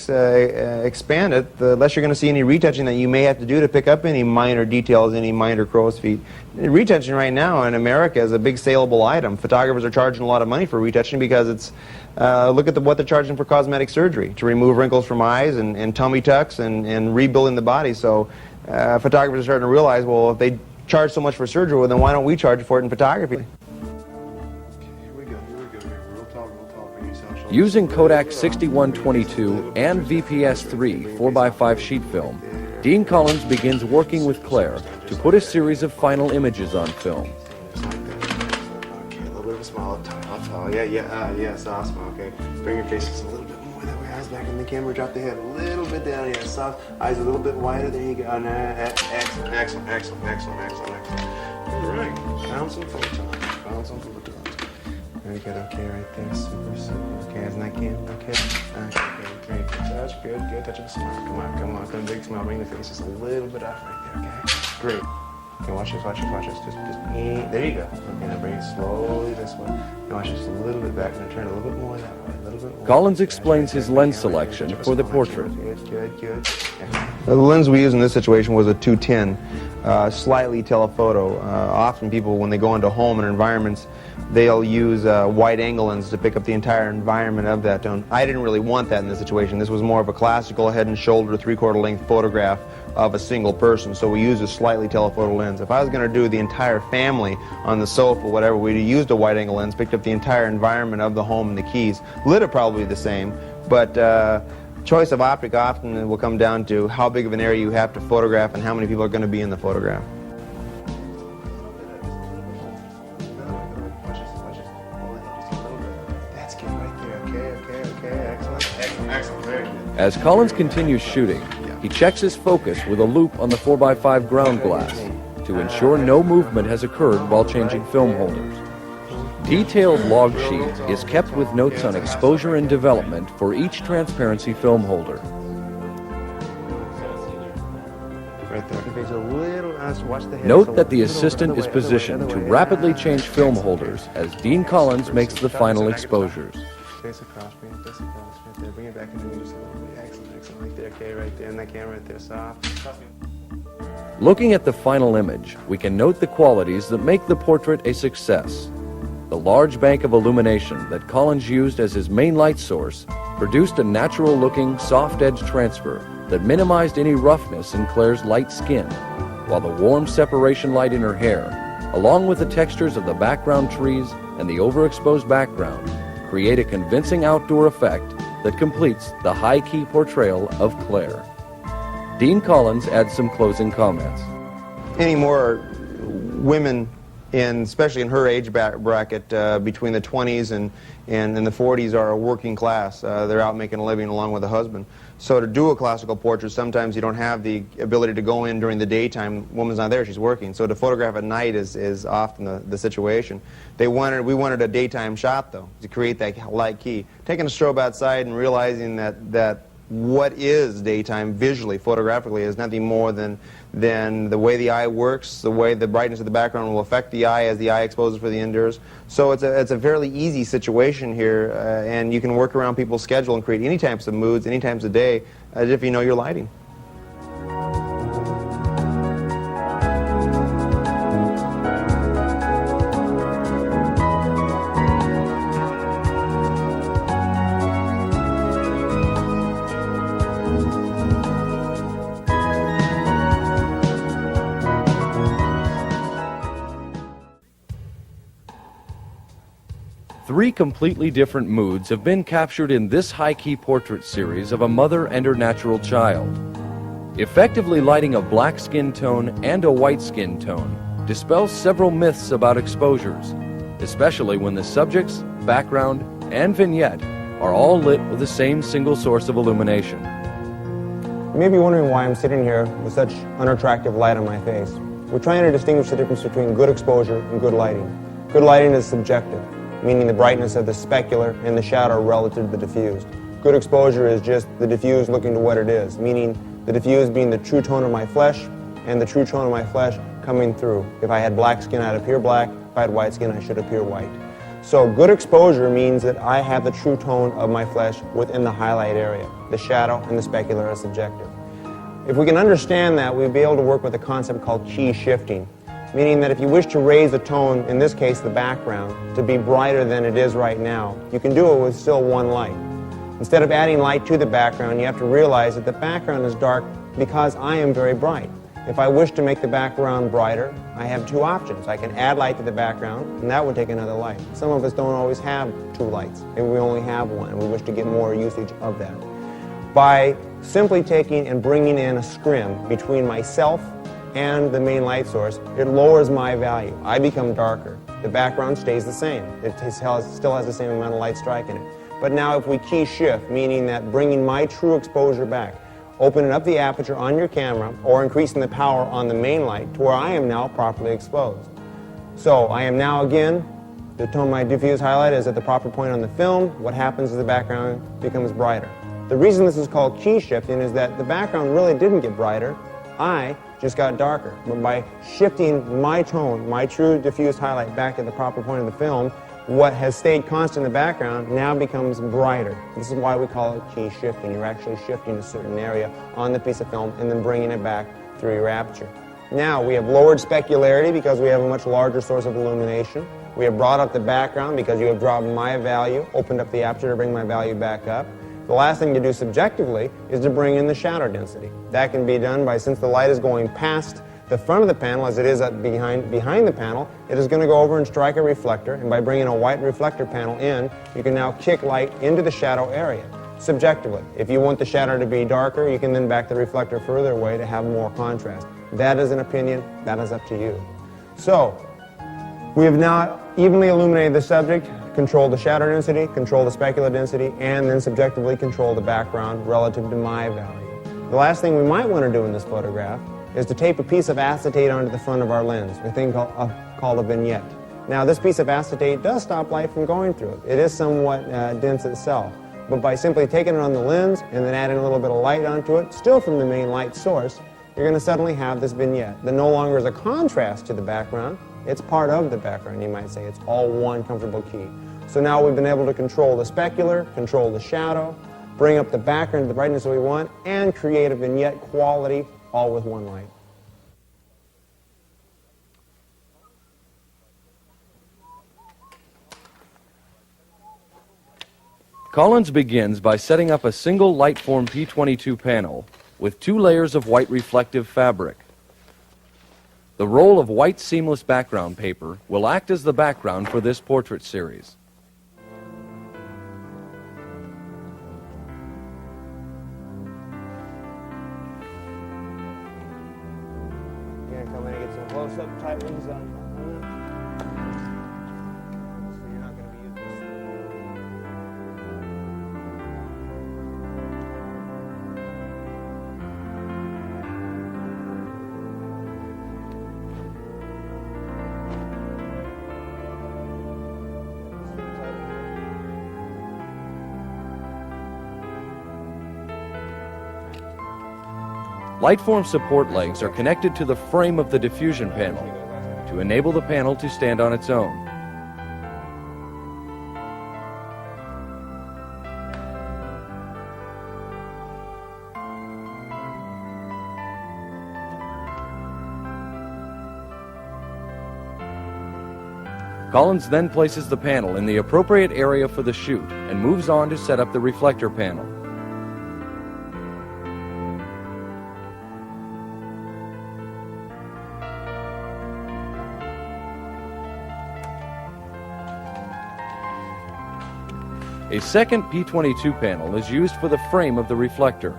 expand it, the less you're going to see any retouching that you may have to do to pick up any minor details, any minor crow's feet. Retouching right now in America is a big saleable item. Photographers are charging a lot of money for retouching because it's, look at what they're charging for cosmetic surgery, to remove wrinkles from eyes and tummy tucks and rebuilding the body. So photographers are starting to realize, well, if they charge so much for surgery, well, then why don't we charge for it in photography? Using Kodak 6122 and VPS3 4x5 sheet film, Dean Colins begins working with Claire to put a series of final images on film. Okay, a little bit of a smile up top. Yeah, soft smile, okay. Bring your face just a little bit more, that way, eyes back in the camera, drop the head a little bit down, yeah, soft, eyes a little bit wider, there you go. Excellent. All right, found some photons. Very good, okay, right there, super. Okay, isn't that cute? Okay, great. Touch, good. Touch of a smile. Come on, big smile. Bring the face just a little bit off right there, okay? Great. Okay, watch this, watch this, watch this. Just, there you go. Okay, now bring it slowly this way. Now watch this a little bit back. Now turn a little bit more that way, a little bit more. Collins explains his lens selection for the portrait. Good. The lens we used in this situation was a 210, slightly telephoto. Often people, when they go into home and environments, they'll use wide-angle lens to pick up the entire environment of that tone. I didn't really want that in this situation. This was more of a classical head and shoulder, three-quarter length photograph of a single person, so we used a slightly telephoto lens. If I was going to do the entire family on the sofa, whatever, we'd have used a wide-angle lens, picked up the entire environment of the home and the keys. Lit it probably the same, but choice of optic often will come down to how big of an area you have to photograph and how many people are going to be in the photograph. That's good right there. Okay. Excellent. Very good. As Collins continues shooting, he checks his focus with a loop on the 4x5 ground glass to ensure no movement has occurred while changing film holders. Detailed log sheet is kept with notes on exposure and development for each transparency film holder. Right there. Note that the assistant is positioned to rapidly change film holders as Dean Collins makes the final exposures. Face across, right there. Bring it back into me just a little bit. Excellent. Right there. Okay, right there. And that camera right there. Soft. Looking at the final image, we can note the qualities that make the portrait a success. The large bank of illumination that Collins used as his main light source produced a natural-looking, soft-edge transfer that minimized any roughness in Claire's light skin, while the warm separation light in her hair, along with the textures of the background trees and the overexposed background, create a convincing outdoor effect that completes the high-key portrayal of Claire. Dean Collins adds some closing comments. Any more women, especially in her age bracket, between the 20s and the 40s, are a working class. They're out making a living along with a husband. So to do a classical portrait, sometimes you don't have the ability to go in during the daytime. Woman's not there, she's working. So to photograph at night is often the situation. We wanted a daytime shot, though, to create that light key. Taking a strobe outside and realizing that what is daytime visually, photographically, is nothing more than the way the eye works, the way the brightness of the background will affect the eye as the eye exposes for the indoors. So it's a fairly easy situation here, and you can work around people's schedule and create any types of moods, any times of day, as if you know your lighting. Three completely different moods have been captured in this high-key portrait series of a mother and her natural child. Effectively lighting a black skin tone and a white skin tone dispels several myths about exposures, especially when the subjects, background, and vignette are all lit with the same single source of illumination. You may be wondering why I'm sitting here with such unattractive light on my face. We're trying to distinguish the difference between good exposure and good lighting. Good lighting is subjective, meaning the brightness of the specular and the shadow relative to the diffused. Good exposure is just the diffused looking to what it is, meaning the diffused being the true tone of my flesh and the true tone of my flesh coming through. If I had black skin, I'd appear black. If I had white skin, I should appear white. So good exposure means that I have the true tone of my flesh within the highlight area. The shadow and the specular are subjective. If we can understand that, we'll be able to work with a concept called key shifting, meaning that if you wish to raise the tone, in this case the background, to be brighter than it is right now, you can do it with still one light. Instead of adding light to the background, you have to realize that the background is dark because I am very bright. If I wish to make the background brighter, I have two options. I can add light to the background, and that would take another light. Some of us don't always have two lights. Maybe we only have one, and we wish to get more usage of that. By simply taking and bringing in a scrim between myself and the main light source, it lowers my value. I become darker. The background stays the same. It still has the same amount of light striking it. But now if we key shift, meaning that bringing my true exposure back, opening up the aperture on your camera or increasing the power on the main light to where I am now properly exposed. So I am now again, the tone my diffuse highlight is at the proper point on the film. What happens is the background becomes brighter. The reason this is called key shifting is that the background really didn't get brighter. I just got darker. But by shifting my tone, my true diffused highlight back at the proper point of the film, what has stayed constant in the background now becomes brighter. This is why we call it key shifting. You're actually shifting a certain area on the piece of film and then bringing it back through your aperture. Now, we have lowered specularity because we have a much larger source of illumination. We have brought up the background because you have dropped my value, opened up the aperture to bring my value back up. The last thing to do subjectively is to bring in the shadow density. That can be done by, since the light is going past the front of the panel as it is behind the panel, it is going to go over and strike a reflector, and by bringing a white reflector panel in, you can now kick light into the shadow area. Subjectively, if you want the shadow to be darker, you can then back the reflector further away to have more contrast. That is an opinion, that is up to you. So, we have now evenly illuminated the subject, controlled the shadow density, controlled the specular density, and then subjectively controlled the background relative to my value. The last thing we might want to do in this photograph is to tape a piece of acetate onto the front of our lens, a thing called a vignette. Now, this piece of acetate does stop light from going through it. It is somewhat dense itself, but by simply taking it on the lens and then adding a little bit of light onto it, still from the main light source, you're going to suddenly have this vignette that no longer is a contrast to the background, it's part of the background, you might say. It's all one comfortable key. So now we've been able to control the specular, control the shadow, bring up the background to the brightness that we want, and create a vignette quality all with one light. Colins begins by setting up a single Lightform P22 panel with 2 layers of white reflective fabric. The roll of white seamless background paper will act as the background for this portrait series. You're going to come in and get some close-up type ones on that. So you're not going to be using this. Lightform support legs are connected to the frame of the diffusion panel to enable the panel to stand on its own. Colins then places the panel in the appropriate area for the shoot and moves on to set up the reflector panel. A second P22 panel is used for the frame of the reflector.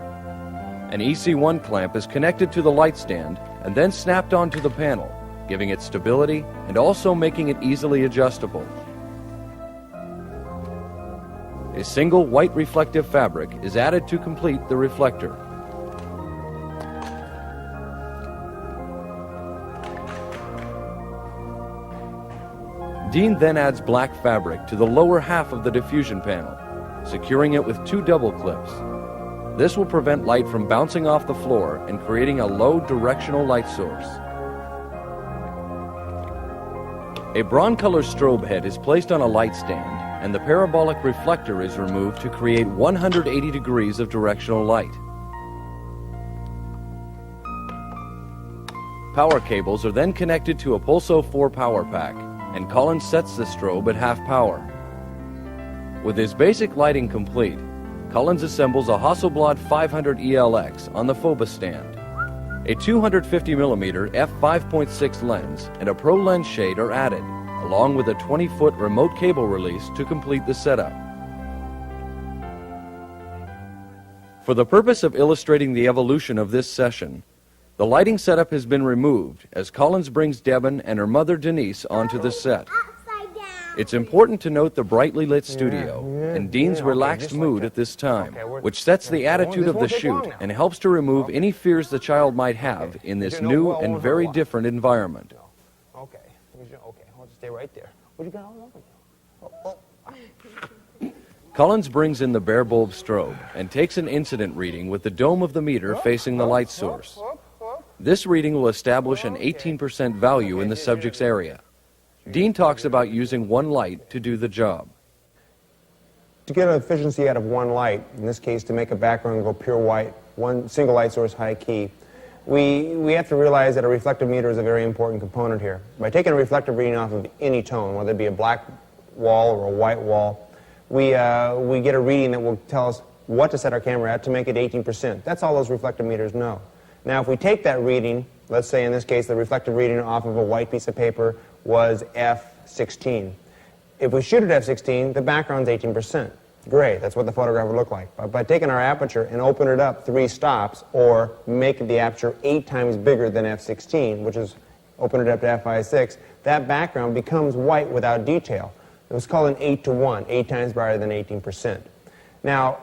An EC1 clamp is connected to the light stand and then snapped onto the panel, giving it stability and also making it easily adjustable. A single white reflective fabric is added to complete the reflector. Dean then adds black fabric to the lower half of the diffusion panel, securing it with 2 double clips. This will prevent light from bouncing off the floor and creating a low directional light source. A bronze-color strobe head is placed on a light stand, and the parabolic reflector is removed to create 180 degrees of directional light. Power cables are then connected to a Pulso 4 power pack, and Colins sets the strobe at half power. With his basic lighting complete, Colins assembles a Hasselblad 500 ELX on the Phobos stand. A 250mm f5.6 lens and a Pro lens shade are added, along with a 20-foot remote cable release to complete the setup. For the purpose of illustrating the evolution of this session, the lighting setup has been removed as Colins brings Devon and her mother Denise onto the set. It's important to note the brightly lit studio and Dean's relaxed mood at this time, which sets the attitude of the shoot and helps to remove any fears the child might have in this new and very different environment. Okay, I'll just stay right there. What you got all over? Colins brings in the bare bulb strobe and takes an incident reading with the dome of the meter facing the light source. This reading will establish an 18% value in the subject's area. Dean talks about using one light to do the job. To get efficiency out of one light, in this case to make a background go pure white, one single light source high key, we have to realize that a reflective meter is a very important component here. By taking a reflective reading off of any tone, whether it be a black wall or a white wall, we get a reading that will tell us what to set our camera at to make it 18%. That's all those reflective meters know. Now if we take that reading, let's say in this case the reflective reading off of a white piece of paper was f16. If we shoot at f16, the background's 18%. Great, that's what the photograph would look like. But by taking our aperture and open it up 3 stops, or make the aperture 8 times bigger than f16, which is open it up to f5.6, that background becomes white without detail. It was called an 8-to-1, 8 times brighter than 18%. Now,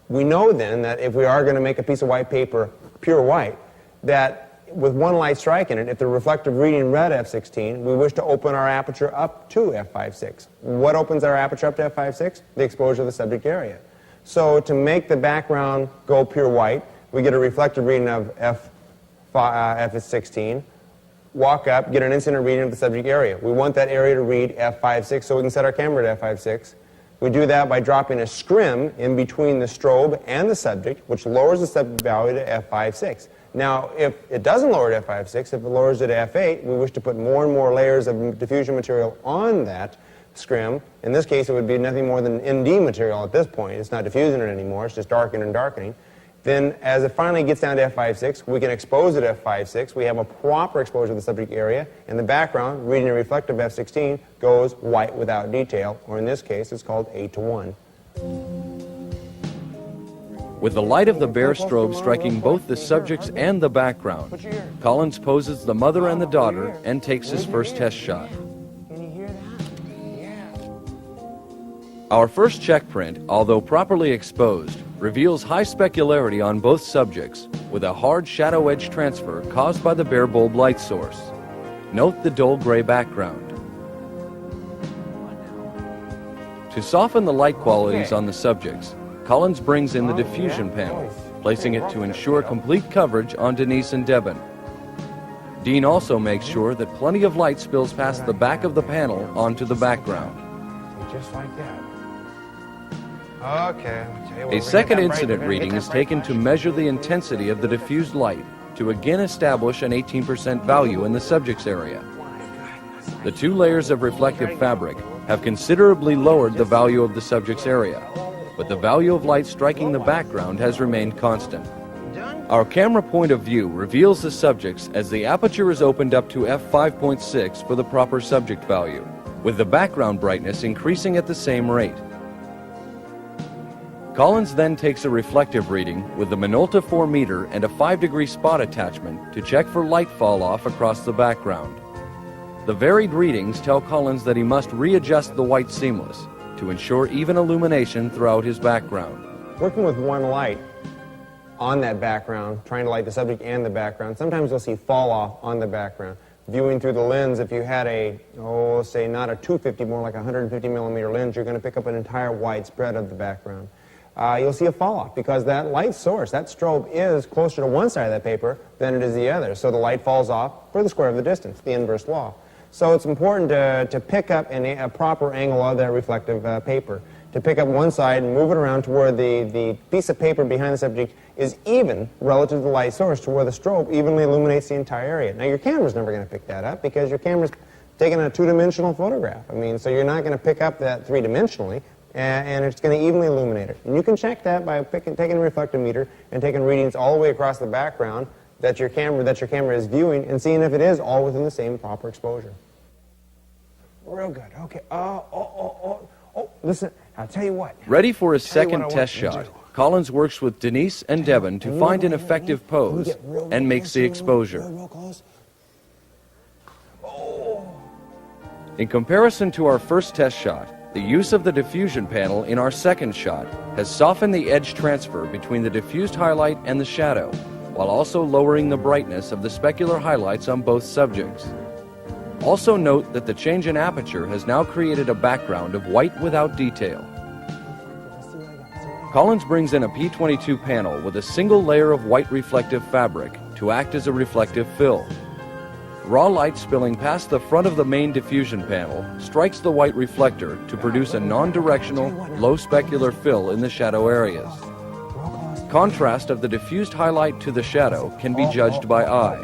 we know then that if we are going to make a piece of white paper pure white, that with one light strike in it, if the reflective reading read f16, we wish to open our aperture up to f5.6. What opens our aperture up to f5.6? The exposure of the subject area. So to make the background go pure white, we get a reflective reading of f16, walk up, get an incident reading of the subject area. We want that area to read f5.6 so we can set our camera to f5.6. We do that by dropping a scrim in between the strobe and the subject, which lowers the subject value to f5.6. Now, if it doesn't lower it to f5.6, if it lowers it to f8, we wish to put more and more layers of diffusion material on that scrim. In this case, it would be nothing more than ND material at this point. It's not diffusing it anymore. It's just darkening and darkening. Then, as it finally gets down to f5.6, we can expose it at f5.6. We have a proper exposure of the subject area, and the background, reading a reflective f16, goes white without detail, or in this case, it's called 8-to-1. With the light of the bare strobe striking both the subjects and the background, Colins poses the mother and the daughter and takes his first test shot. Can you hear that? Yeah. Our first check print, although properly exposed, reveals high specularity on both subjects, with a hard shadow edge transfer caused by the bare bulb light source. Note the dull gray background. To soften the light qualities on the subjects, Colins brings in the diffusion panel, placing it to ensure complete coverage on Denise and Devin. Dean also makes sure that plenty of light spills past the back of the panel onto the background. Just like that. Okay. A second incident reading is taken to measure the intensity of the diffused light to again establish an 18% value in the subject's area. The 2 layers of reflective fabric have considerably lowered the value of the subject's area, but the value of light striking the background has remained constant. Our camera point of view reveals the subjects as the aperture is opened up to f5.6 for the proper subject value, with the background brightness increasing at the same rate. Colins then takes a reflective reading with the Minolta 4 meter and a 5-degree spot attachment to check for light fall off across the background. The varied readings tell Colins that he must readjust the white seamless to ensure even illumination throughout his background. Working with one light on that background, trying to light the subject and the background, sometimes you'll see fall off on the background. Viewing through the lens, if you had a, say not a 250, more like a 150 millimeter lens, you're going to pick up an entire wide spread of the background. You'll see a fall off because that light source, that strobe, is closer to one side of that paper than it is the other. So the light falls off for the square of the distance, the inverse law. So it's important to pick up a proper angle of that reflective paper, to pick up one side and move it around to where the piece of paper behind the subject is even relative to the light source, to where the strobe evenly illuminates the entire area. Now your camera's never going to pick that up because your camera's taking a 2-dimensional photograph. I mean, so you're not going to pick up that 3-dimensionally, and it's going to evenly illuminate it. And you can check that by taking a reflective meter and taking readings all the way across the background that your camera is viewing, and seeing if it is all within the same proper exposure. Real good. Okay. Listen, I'll tell you what. Ready for his second test shot, Colins works with Denise and Devin to find an effective pose and makes the exposure. In comparison to our first test shot, the use of the diffusion panel in our second shot has softened the edge transfer between the diffused highlight and the shadow, while also lowering the brightness of the specular highlights on both subjects. Also note that the change in aperture has now created a background of white without detail. Colins brings in a P22 panel with a single layer of white reflective fabric to act as a reflective fill. Raw light spilling past the front of the main diffusion panel strikes the white reflector to produce a non-directional, low specular fill in the shadow areas. Contrast of the diffused highlight to the shadow can be judged by eye.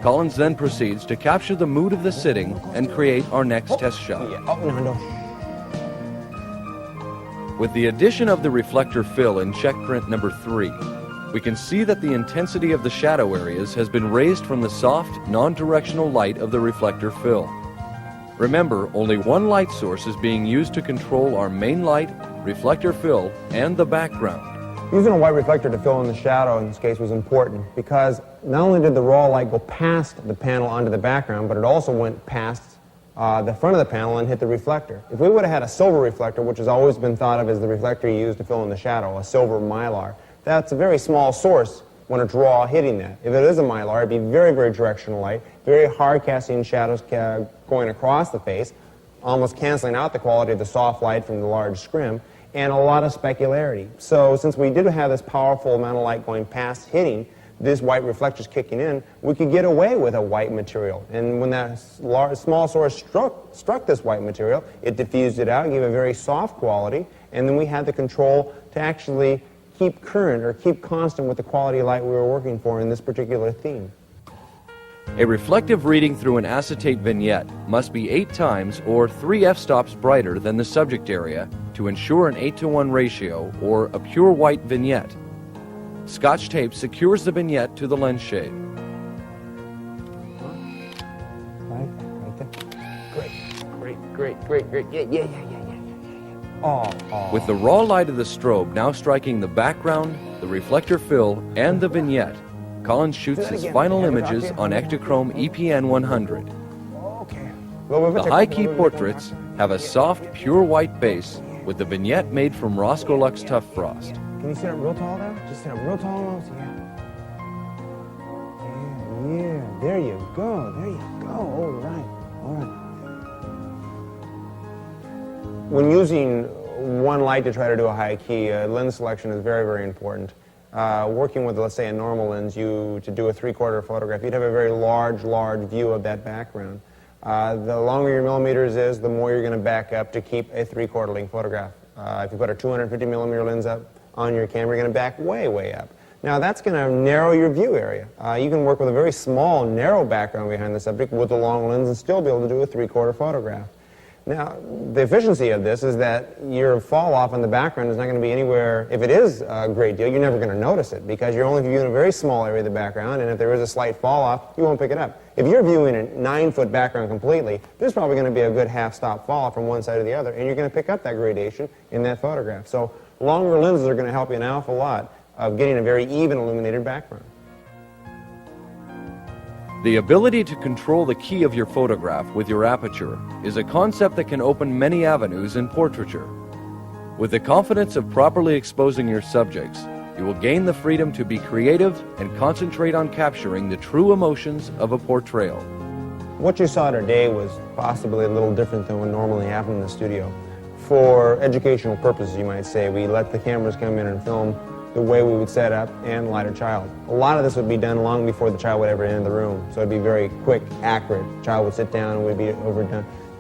Colins then proceeds to capture the mood of the sitting and create our next test shot. With the addition of the reflector fill in check print number 3, we can see that the intensity of the shadow areas has been raised from the soft, non-directional light of the reflector fill. Remember, only one light source is being used to control our main light, reflector fill, and the background. Using a white reflector to fill in the shadow in this case was important because not only did the raw light go past the panel onto the background, but it also went past the front of the panel and hit the reflector. If we would have had a silver reflector, which has always been thought of as the reflector you use to fill in the shadow, a silver mylar, that's a very small source when it's raw hitting that. If it is a mylar, it'd be very, very directional light, very hard casting shadows going across the face, almost canceling out the quality of the soft light from the large scrim, and a lot of specularity. So since we did have this powerful amount of light going past hitting, this white reflectors kicking in, we could get away with a white material. And when that small source struck this white material, it diffused it out, gave a very soft quality, and then we had the control to actually keep current or keep constant with the quality of light we were working for in this particular theme. A reflective reading through an acetate vignette must be 8 times or 3 f-stops brighter than the subject area to ensure an 8:1 ratio or a pure white vignette. Scotch tape secures the vignette to the lens shade. Great. Yeah. Oh. With the raw light of the strobe now striking the background, the reflector fill, and the vignette, Colins shoots his final images on Ektachrome EPN 100. Okay. The high-key portraits have a soft, pure white base with the vignette made from Roscoe Lux Tough Frost. Can you sit up real tall now? Just sit up real tall. Yeah. There you go. All right. When using one light to try to do a high key, lens selection is very, very important. Working with, let's say, a normal lens, to do a 3/4 photograph, you'd have a very large view of that background. The longer your millimeters is, the more you're going to back up to keep a 3/4 length photograph. If you put a 250 millimeter lens up on your camera, you're going to back way up. Now that's going to narrow your view area. You can work with a very small, narrow background behind the subject with a long lens and still be able to do a 3/4 photograph. Now, the efficiency of this is that your fall off in the background is not going to be anywhere. If it is a great deal, you're never going to notice it because you're only viewing a very small area of the background, and if there is a slight fall off, you won't pick it up. If you're viewing a 9-foot background completely, there's probably going to be a good half-stop fall off from one side to the other, and you're going to pick up that gradation in that photograph. So longer lenses are going to help you an awful lot of getting a very even illuminated background. The ability to control the key of your photograph with your aperture is a concept that can open many avenues in portraiture. With the confidence of properly exposing your subjects, you will gain the freedom to be creative and concentrate on capturing the true emotions of a portrayal. What you saw today was possibly a little different than what normally happened in the studio. For educational purposes, you might say, we let the cameras come in and film the way we would set up and light a child. A lot of this would be done long before the child would ever enter the room, so it'd be very quick, accurate. The child would sit down and we'd be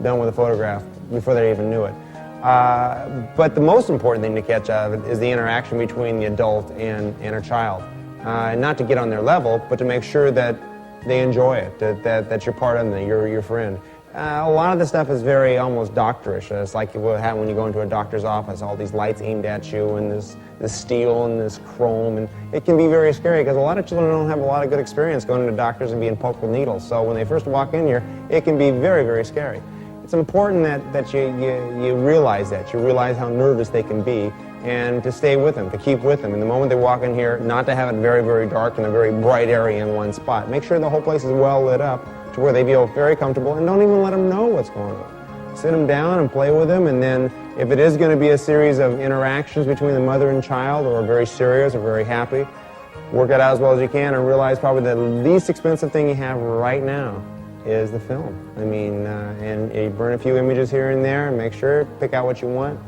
done with the photograph before they even knew it. But the most important thing to catch out of it is the interaction between the adult and a child. Not to get on their level, but to make sure that they enjoy it, that you're part of them, you're your friend. A lot of the stuff is very almost doctorish. It's like what happens when you go into a doctor's office, all these lights aimed at you and this steel and this chrome, and it can be very scary because a lot of children don't have a lot of good experience going to doctors and being poked with needles. So when they first walk in here, it can be very, very scary. It's important that you realize that. You realize how nervous they can be and to stay with them, to keep with them. And the moment they walk in here, not to have it very, very dark and a very bright area in one spot. Make sure the whole place is well lit up to where they feel very comfortable, and don't even let them know what's going on. Sit them down and play with them, and then if it is going to be a series of interactions between the mother and child, or very serious or very happy, work it out as well as you can and realize probably the least expensive thing you have right now is the film. I mean, and you burn a few images here and there and make sure, pick out what you want,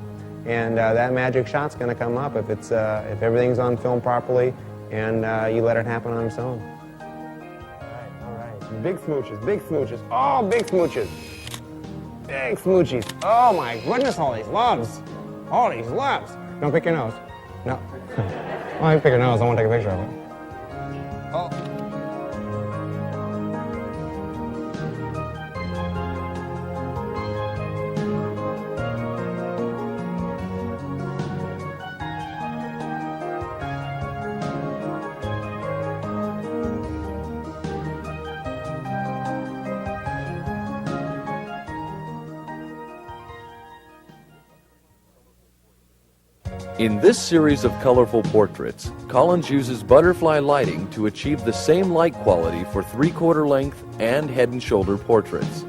and that magic shot's going to come up if everything's on film properly and you let it happen on its own. Big smooches, big smooches. Oh, big smooches. Big smoochies. Oh my goodness, all these loves. All these loves. Don't pick your nose. No. Well, you pick your nose, I want to take a picture of it. Oh. In this series of colorful portraits, Collins uses butterfly lighting to achieve the same light quality for 3/4 length and head and shoulder portraits.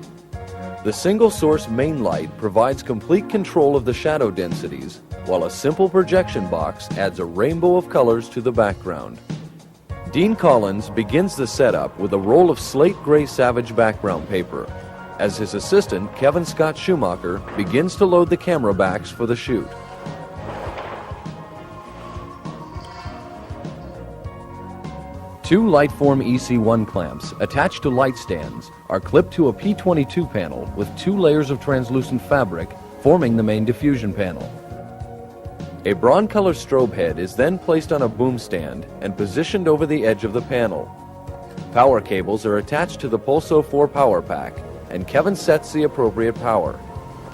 The single source main light provides complete control of the shadow densities, while a simple projection box adds a rainbow of colors to the background. Dean Collins begins the setup with a roll of slate gray Savage background paper, as his assistant, Kevin Scott Schumacher, begins to load the camera backs for the shoot. Two Lightform EC1 clamps attached to light stands are clipped to a P22 panel with 2 layers of translucent fabric forming the main diffusion panel. A bronze-color strobe head is then placed on a boom stand and positioned over the edge of the panel. Power cables are attached to the Pulso 4 power pack, and Kevin sets the appropriate power,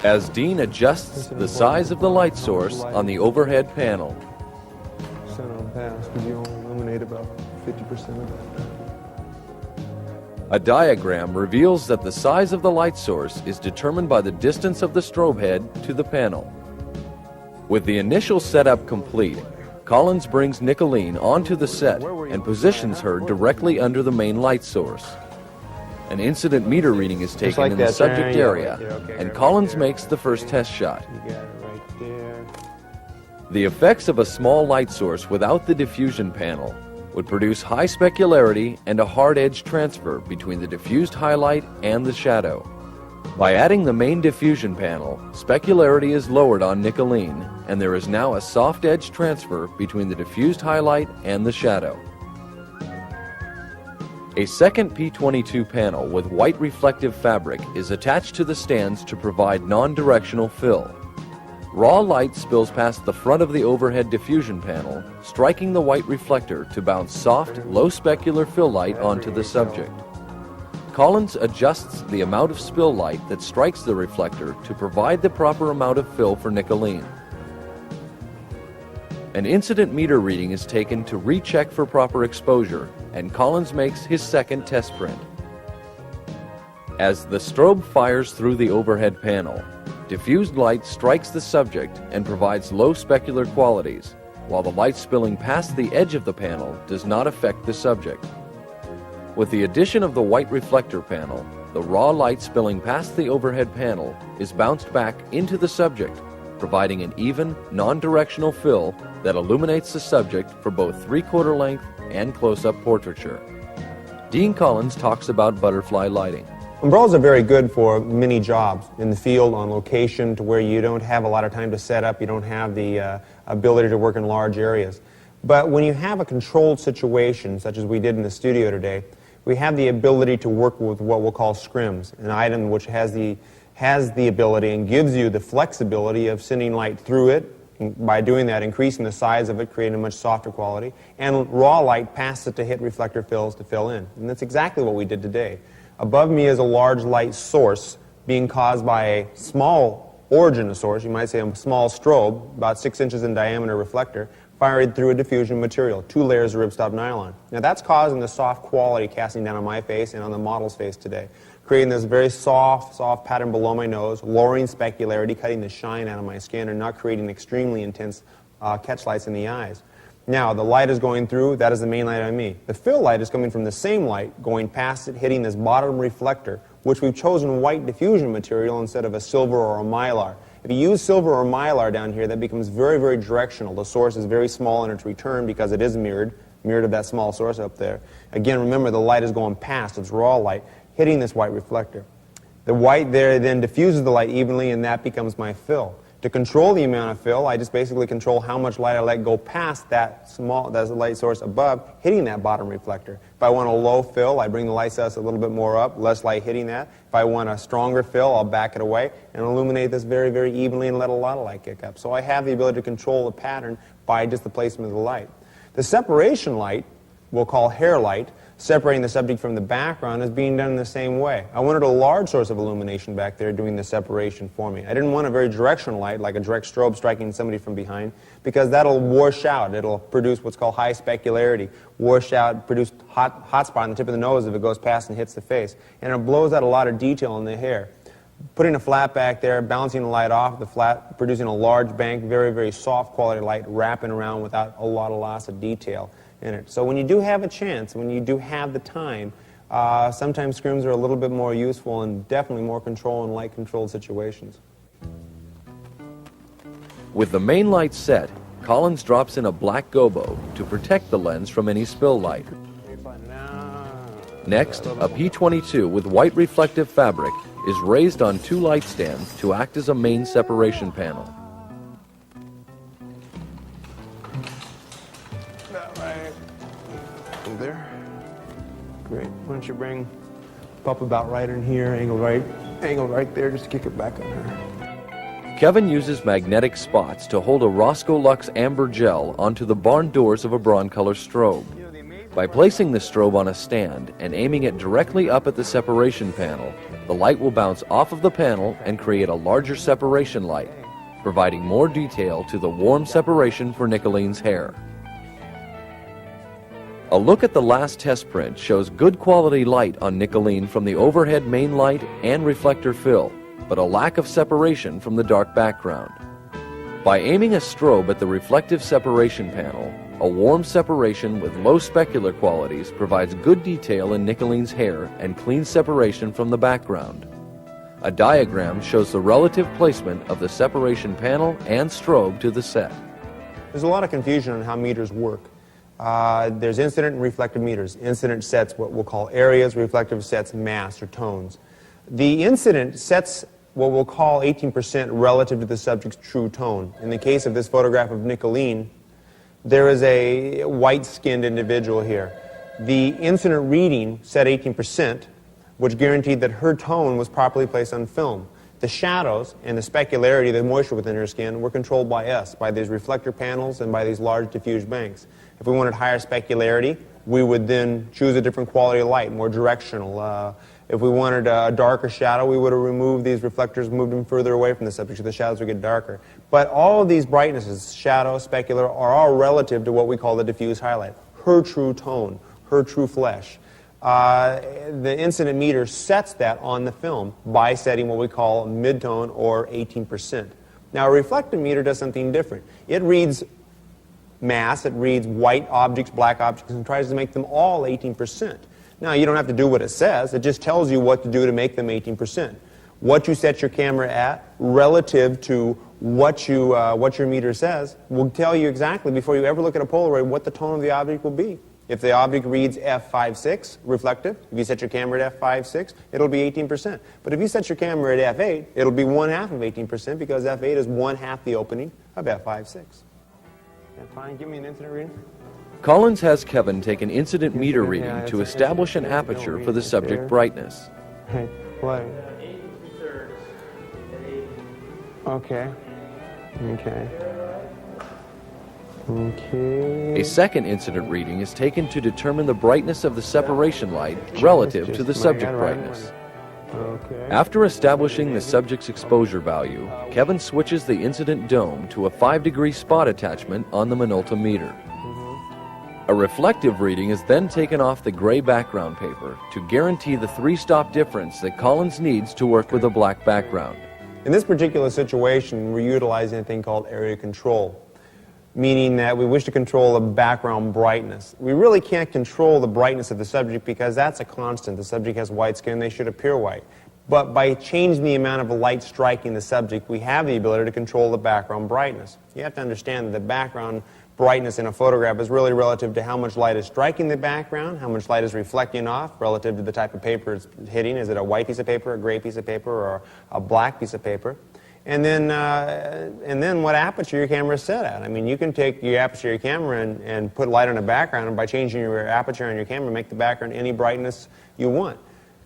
as Dean adjusts the size of the light source on the overhead panel. Center on pass, could you only eliminate about 50% of that? A diagram reveals that the size of the light source is determined by the distance of the strobe head to the panel. With the initial setup complete, Collins brings Nicolene onto the set and positions her directly under the main light source. An incident meter reading is taken like in the that, subject yeah, area, right there, okay, and right Collins there. makes the first test shot. You got it right there. The effects of a small light source without the diffusion panel would produce high specularity and a hard edge transfer between the diffused highlight and the shadow. By adding the main diffusion panel, specularity is lowered on Nicolene, and there is now a soft edge transfer between the diffused highlight and the shadow. A second P22 panel with white reflective fabric is attached to the stands to provide non-directional fill. Raw light spills past the front of the overhead diffusion panel, striking the white reflector to bounce soft, low specular fill light onto the subject. Collins adjusts the amount of spill light that strikes the reflector to provide the proper amount of fill for Nicolene. An incident meter reading is taken to recheck for proper exposure, and Collins makes his second test print. As the strobe fires through the overhead panel, diffused light strikes the subject and provides low specular qualities, while the light spilling past the edge of the panel does not affect the subject. With the addition of the white reflector panel, the raw light spilling past the overhead panel is bounced back into the subject, providing an even, non-directional fill that illuminates the subject for both 3/4 length and close-up portraiture. Dean Collins talks about butterfly lighting. Umbrellas are very good for many jobs in the field, on location, to where you don't have a lot of time to set up, you don't have the ability to work in large areas. But when you have a controlled situation, such as we did in the studio today, we have the ability to work with what we'll call scrims, an item which has the ability and gives you the flexibility of sending light through it, and by doing that, increasing the size of it, creating a much softer quality, and raw light past it to hit reflector fills to fill in. And that's exactly what we did today. Above me is a large light source being caused by a small origin source, you might say a small strobe, about 6 inches in diameter reflector, fired through a diffusion material, 2 layers of ripstop nylon. Now that's causing the soft quality casting down on my face and on the model's face today, creating this very soft pattern below my nose, lowering specularity, cutting the shine out of my skin, and not creating extremely intense catch lights in the eyes. Now, the light is going through, that is the main light on me. The fill light is coming from the same light, going past it, hitting this bottom reflector, which we've chosen white diffusion material instead of a silver or a mylar. If you use silver or mylar down here, that becomes very, very directional. The source is very small in its return because it is mirrored of that small source up there. Again, remember, the light is going past, it's raw light, hitting this white reflector. The white there then diffuses the light evenly, and that becomes my fill. To control the amount of fill, I just basically control how much light I let go past that light source above, hitting that bottom reflector. If I want a low fill, I bring the light source a little bit more up, less light hitting that. If I want a stronger fill, I'll back it away and illuminate this very, very evenly and let a lot of light kick up. So I have the ability to control the pattern by just the placement of the light. The separation light, we'll call hair light, separating the subject from the background, is being done in the same way. I wanted a large source of illumination back there doing the separation for me. I didn't want a very directional light, like a direct strobe striking somebody from behind, because that'll wash out. It'll produce what's called high specularity, wash out, produce hot spot on the tip of the nose if it goes past and hits the face. And it blows out a lot of detail in the hair. Putting a flat back there, bouncing the light off the flat, producing a large bank, very, very soft quality light, wrapping around without a lot of loss of detail in it. So when you do have a chance, when you do have the time, sometimes screens are a little bit more useful and definitely more control in light-controlled situations. With the main light set, Colins drops in a black gobo to protect the lens from any spill light. Next, a P22 with white reflective fabric is raised on 2 light stands to act as a main separation panel. That right there. Great. Why don't you bring Pup about right in here, angle right there, just to kick it back on her. Kevin uses magnetic spots to hold a Roscoe Lux amber gel onto the barn doors of a Broncolor strobe. By placing the strobe on a stand and aiming it directly up at the separation panel, the light will bounce off of the panel and create a larger separation light, providing more detail to the warm separation for Nicoline's hair. A look at the last test print shows good quality light on Nicoline from the overhead main light and reflector fill, but a lack of separation from the dark background. By aiming a strobe at the reflective separation panel, a warm separation with low specular qualities provides good detail in Nicoline's hair and clean separation from the background. A diagram shows the relative placement of the separation panel and strobe to the set. There's a lot of confusion on how meters work. There's incident and reflective meters. Incident sets what we'll call areas, reflective sets mass or tones. The incident sets what we'll call 18% relative to the subject's true tone. In the case of this photograph of Nicoline, there is a white-skinned individual here. The incident reading set 18%, which guaranteed that her tone was properly placed on film. The shadows and the specularity, the moisture within her skin, were controlled by us, by these reflector panels and by these large diffuse banks. If we wanted higher specularity, we would then choose a different quality of light, more directional. If we wanted a darker shadow, we would have removed these reflectors, moved them further away from the subject so the shadows would get darker. But all of these brightnesses, shadow, specular, are all relative to what we call the diffuse highlight, her true tone, her true flesh. The incident meter sets that on the film by setting what we call mid-tone or 18%. Now a reflective meter does something different. It reads mass, it reads white objects, black objects, and tries to make them all 18%. Now, you don't have to do what it says. It just tells you what to do to make them 18%. What you set your camera at relative to what your meter says will tell you exactly, before you ever look at a Polaroid, what the tone of the object will be. If the object reads f5.6, reflective, if you set your camera at f5.6, it'll be 18%. But if you set your camera at f8, it'll be 1/2 of 18% because f8 is 1/2 the opening of f5.6. Fine, give me an incident reading. Colins has Kevin take an incident meter reading to establish an aperture for the subject brightness. Hey, what? Okay. Okay. Okay. A second incident reading is taken to determine the brightness of the separation light relative to the subject brightness. Okay. After establishing the subject's exposure value, Kevin switches the incident dome to a 5-degree spot attachment on the Minolta meter. A reflective reading is then taken off the gray background paper to guarantee the 3-stop difference that Colins needs to work with a black background. In this particular situation, we're utilizing a thing called area control, meaning that we wish to control the background brightness. We really can't control the brightness of the subject because that's a constant. The subject has white skin, they should appear white. But by changing the amount of light striking the subject, we have the ability to control the background brightness. You have to understand that the background brightness in a photograph is really relative to how much light is striking the background, how much light is reflecting off relative to the type of paper it's hitting. Is it a white piece of paper, a gray piece of paper, or a black piece of paper? and then what aperture your camera is set at. I mean, you can take your aperture of your camera and put light on a background, and by changing your aperture on your camera, make the background any brightness you want.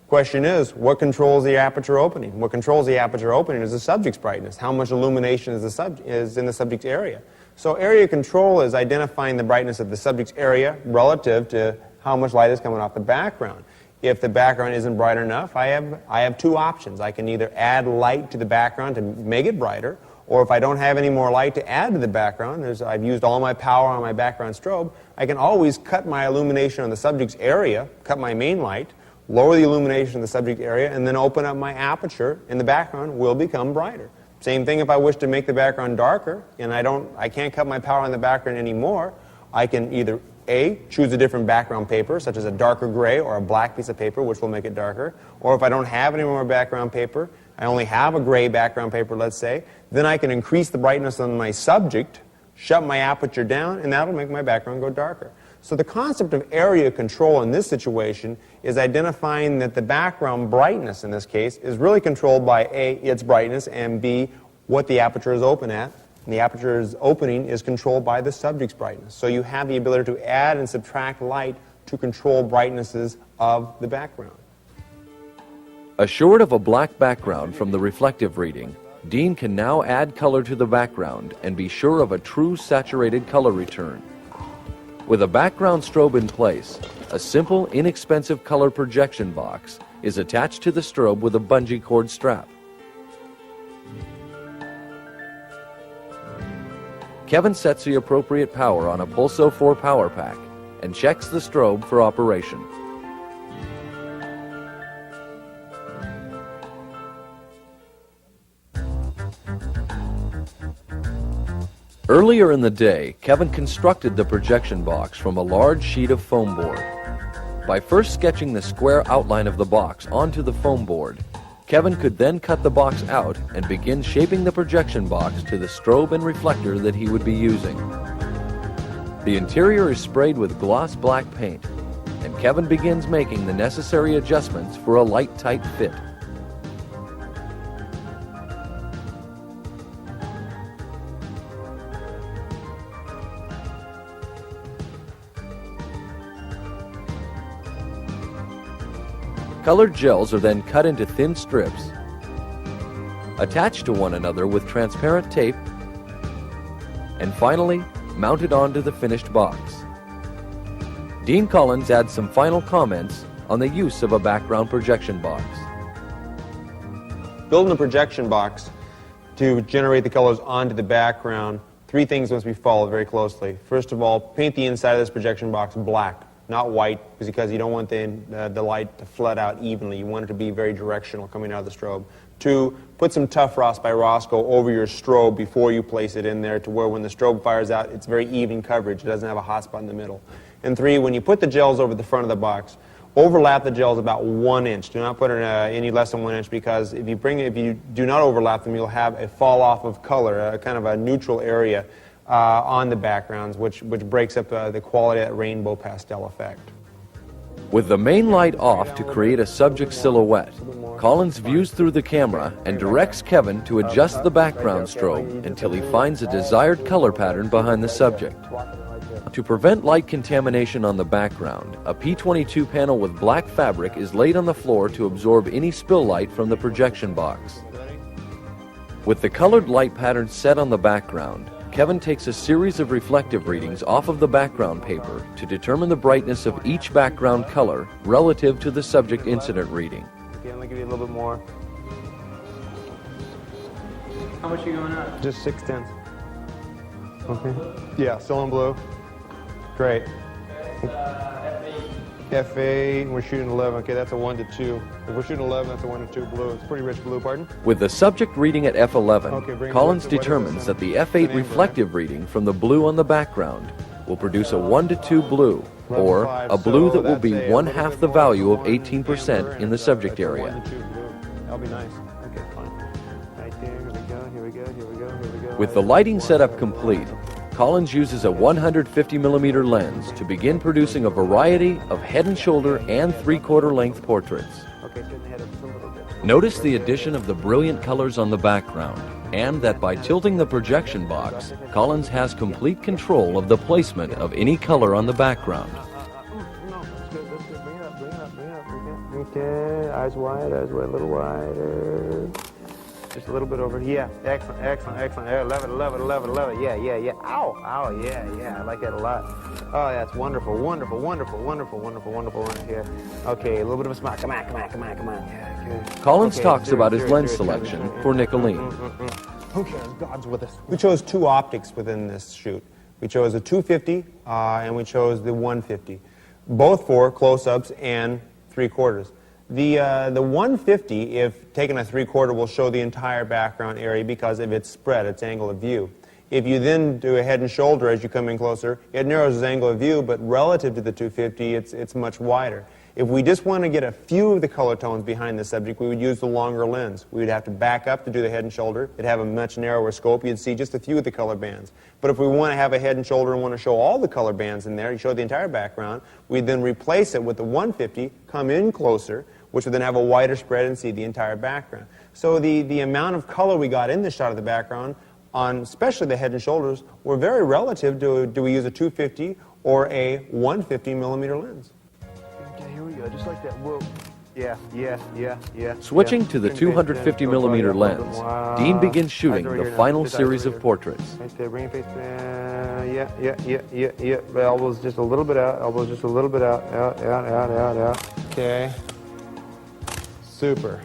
Question is, what controls the aperture opening? What controls the aperture opening is the subject's brightness. How much illumination is in the subject's area? So area control is identifying the brightness of the subject's area relative to how much light is coming off the background. If the background isn't bright enough, I have two options. I can either add light to the background to make it brighter, or if I don't have any more light to add to the background, I've used all my power on my background strobe, I can always cut my illumination on the subject's area, cut my main light, lower the illumination of the subject area, and then open up my aperture, and the background will become brighter. Same thing if I wish to make the background darker, and I can't cut my power on the background anymore, I can either A, choose a different background paper, such as a darker gray or a black piece of paper, which will make it darker. Or if I don't have any more background paper, I only have a gray background paper, let's say, then I can increase the brightness on my subject, shut my aperture down, and that'll make my background go darker. So the concept of area control in this situation is identifying that the background brightness, in this case, is really controlled by A, its brightness, and B, what the aperture is open at. And the aperture's opening is controlled by the subject's brightness. So you have the ability to add and subtract light to control brightnesses of the background. Assured of a black background from the reflective reading, Dean can now add color to the background and be sure of a true saturated color return. With a background strobe in place, a simple, inexpensive color projection box is attached to the strobe with a bungee cord strap. Kevin sets the appropriate power on a Pulso 4 power pack and checks the strobe for operation. Earlier in the day, Kevin constructed the projection box from a large sheet of foam board. By first sketching the square outline of the box onto the foam board, Kevin could then cut the box out and begin shaping the projection box to the strobe and reflector that he would be using. The interior is sprayed with gloss black paint, and Kevin begins making the necessary adjustments for a light, tight fit. Colored gels are then cut into thin strips, attached to one another with transparent tape, and finally mounted onto the finished box. Dean Colins adds some final comments on the use of a background projection box. Building a projection box to generate the colors onto the background, three things must be followed very closely. First of all, paint the inside of this projection box black, not white, because you don't want the light to flood out evenly. You want it to be very directional coming out of the strobe. 2, put some Tough Frost by Roscoe over your strobe before you place it in there to where when the strobe fires out, it's very even coverage. It doesn't have a hot spot in the middle. And 3, when you put the gels over the front of the box, overlap the gels about 1 inch. Do not put it any less than 1 inch, because if you do not overlap them, you'll have a fall off of color, a kind of a neutral area on the backgrounds, which breaks up the quality of that rainbow pastel effect. With the main light off to create a subject silhouette, Colins views through the camera and directs Kevin to adjust the background strobe until he finds a desired color pattern behind the subject. To prevent light contamination on the background, a P22 panel with black fabric is laid on the floor to absorb any spill light from the projection box. With the colored light pattern set on the background, Kevin takes a series of reflective readings off of the background paper to determine the brightness of each background color relative to the subject incident reading. Okay, I'm going to give you a little bit more. How much are you going up? Just 6/10. Okay. Yeah, still in blue. Great. F8, we're shooting 11. Okay, that's a 1 to 2. If we're shooting 11, that's a 1 to 2 blue. It's pretty rich blue, pardon? With the subject reading at F11, Okay, Colins what is determines this that the then? F8 The name reflective reading from the blue on the background will produce a 1 to 2 blue, or a blue that will be 1/2 the value of 18% in the subject area. 1 to 2 blue. That'll be nice. Okay, fine. Right there, here we go, here we go, here we go, here we go. With the lighting setup complete, Colins uses a 150mm lens to begin producing a variety of head and shoulder and 3/4 length portraits. Okay, turn the head up just a little bit. Notice the addition of the brilliant colors on the background, and that by tilting the projection box, Colins has complete control of the placement of any color on the background. No, that's good, that's good. Bring it up, bring it up, bring it up, bring it up. Okay, eyes wide, a little wider. Just a little bit over. Yeah, excellent, excellent, excellent. Yeah, love it, love it, love it, love it. Yeah, yeah, yeah. Ow, ow, yeah, yeah. I like that a lot. Oh, that's wonderful, wonderful, wonderful, wonderful, wonderful, wonderful right here. Okay, a little bit of a smile. Come on, come on, come on, come on. Yeah, good. Collins Okay, talks serious, about his serious, lens serious, selection serious. for Nicolene. Who cares? God's with us. We chose two optics within this shoot. We chose a 250 and we chose the 150, both for close-ups and 3/4. The 150, if taken a 3/4, will show the entire background area because of its spread, its angle of view. If you then do a head and shoulder as you come in closer, it narrows its angle of view, but relative to the 250, it's much wider. If we just want to get a few of the color tones behind the subject, we would use the longer lens. We would have to back up to do the head and shoulder. It'd have a much narrower scope. You'd see just a few of the color bands. But if we want to have a head and shoulder and want to show all the color bands in there, you show the entire background, we'd then replace it with the 150, come in closer, which would then have a wider spread and see the entire background. So the amount of color we got in the shot of the background, on especially the head and shoulders, were very relative to do we use a 250 or a 150 millimeter lens. Okay, here we go, just like that. Whoa. Yeah, yeah, yeah, yeah. Switching yeah. to the Bring your face 250 down. millimeter Oh, yeah, lens, wow. Dean begins shooting Eyes over the here now. final Just eyes series over of here. portraits. Right there, bring your face down. Yeah, yeah, yeah, yeah, yeah. The elbows just a little bit out. Elbows just a little bit out. Out, out, out, out, out. Okay. Super.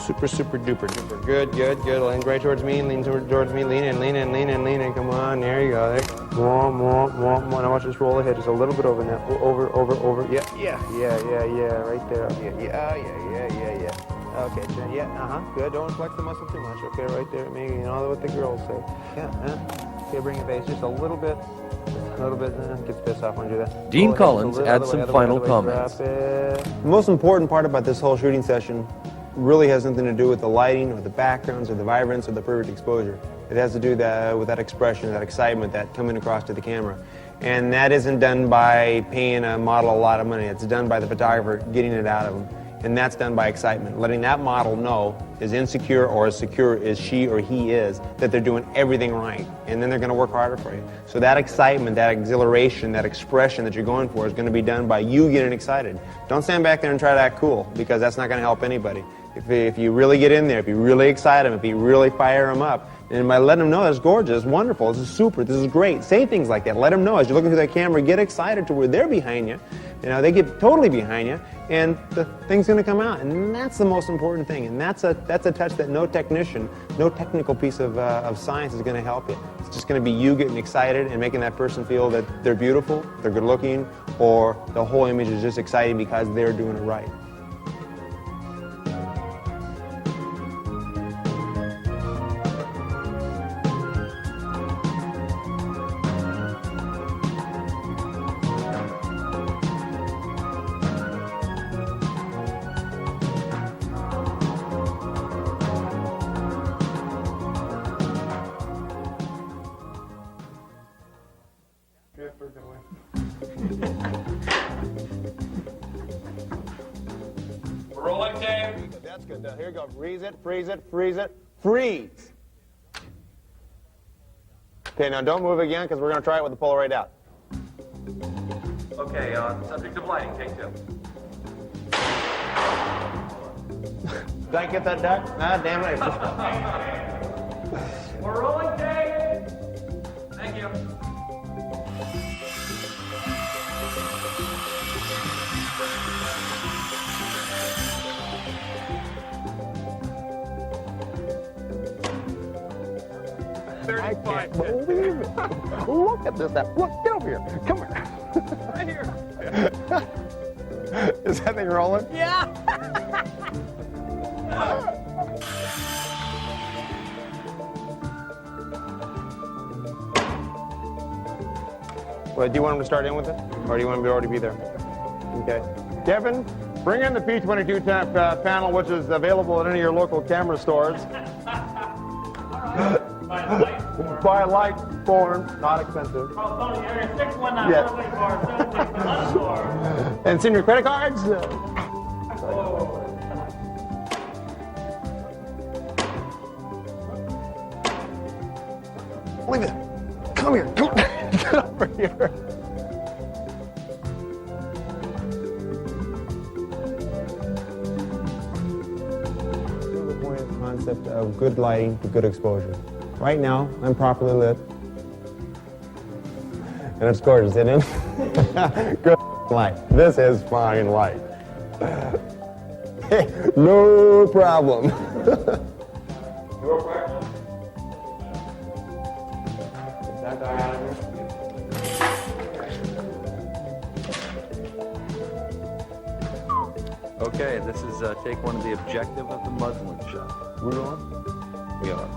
Super, super duper, duper. Good, good, good. Lean right towards me. Lean towards me. Lean in, lean in, lean in, lean in. Come on. There you go. There. More, more, more, more. Now watch this roll ahead. Just a little bit over now. Over, over, over. Yeah, yeah, yeah, yeah, yeah. Right there. Yeah, yeah, yeah, yeah, yeah, yeah. Okay, chin. Yeah, uh-huh. Good. Don't flex the muscle too much. Okay, right there. Maybe you know what the girls say. Yeah, Okay, bring your face just a little bit. A little bit. Gets pissed off when you do that. Dean Roll ahead Collins just a adds some other way, final other way, comments. drop it. The most important part about this whole shooting session really has nothing to do with the lighting or the backgrounds or the vibrance or the perfect exposure. It has to do with that expression, that excitement, that coming across to the camera. And that isn't done by paying a model a lot of money. It's done by the photographer getting it out of them. And that's done by excitement, letting that model know, as insecure or as secure as she or he is, that they're doing everything right. And then they're going to work harder for you. So that excitement, that exhilaration, that expression that you're going for is going to be done by you getting excited. Don't stand back there and try to act cool, because that's not going to help anybody. If you really get in there, if you really excite them, if you really fire them up, and by letting them know that's gorgeous, gorgeous, this is super, this is great, say things like that. Let them know as you're looking through that camera, get excited to where they're behind you. You know, they get totally behind you, and the thing's going to come out. And that's the most important thing. And that's a touch that no technician, no technical piece of science is going to help you. It's just going to be you getting excited and making that person feel that they're beautiful, they're good looking, or the whole image is just exciting because they're doing it right. Rolling tape. That's good. Now, here you go. Freeze it, freeze it, freeze it, freeze. Okay, now don't move again because we're going to try it with the Polaroid out. Okay, subject of lighting, take two. Did I get that duck? Ah, damn it. We're rolling tape. Thank you. I can't believe it. Look at this. Look, get over here. Come here. Right here. Is that thing rolling? Yeah. Well, do you want him to start in with it? Or do you want him to already be there? Okay. Kevin, bring in the P22 panel, which is available at any of your local camera stores. By light form, not expensive. Oh, Tony, area 619, Yeah. 764, 764. And send your credit cards. Oh. Olivia, come here. Come get over here. The point of the concept of good lighting for good exposure. Right now, I'm properly lit. And it's gorgeous, isn't it? Good light. This is fine light. No problem. No problem. Is that diameter? Okay, this is take one of the objective of the muslin shot. We're on? We are.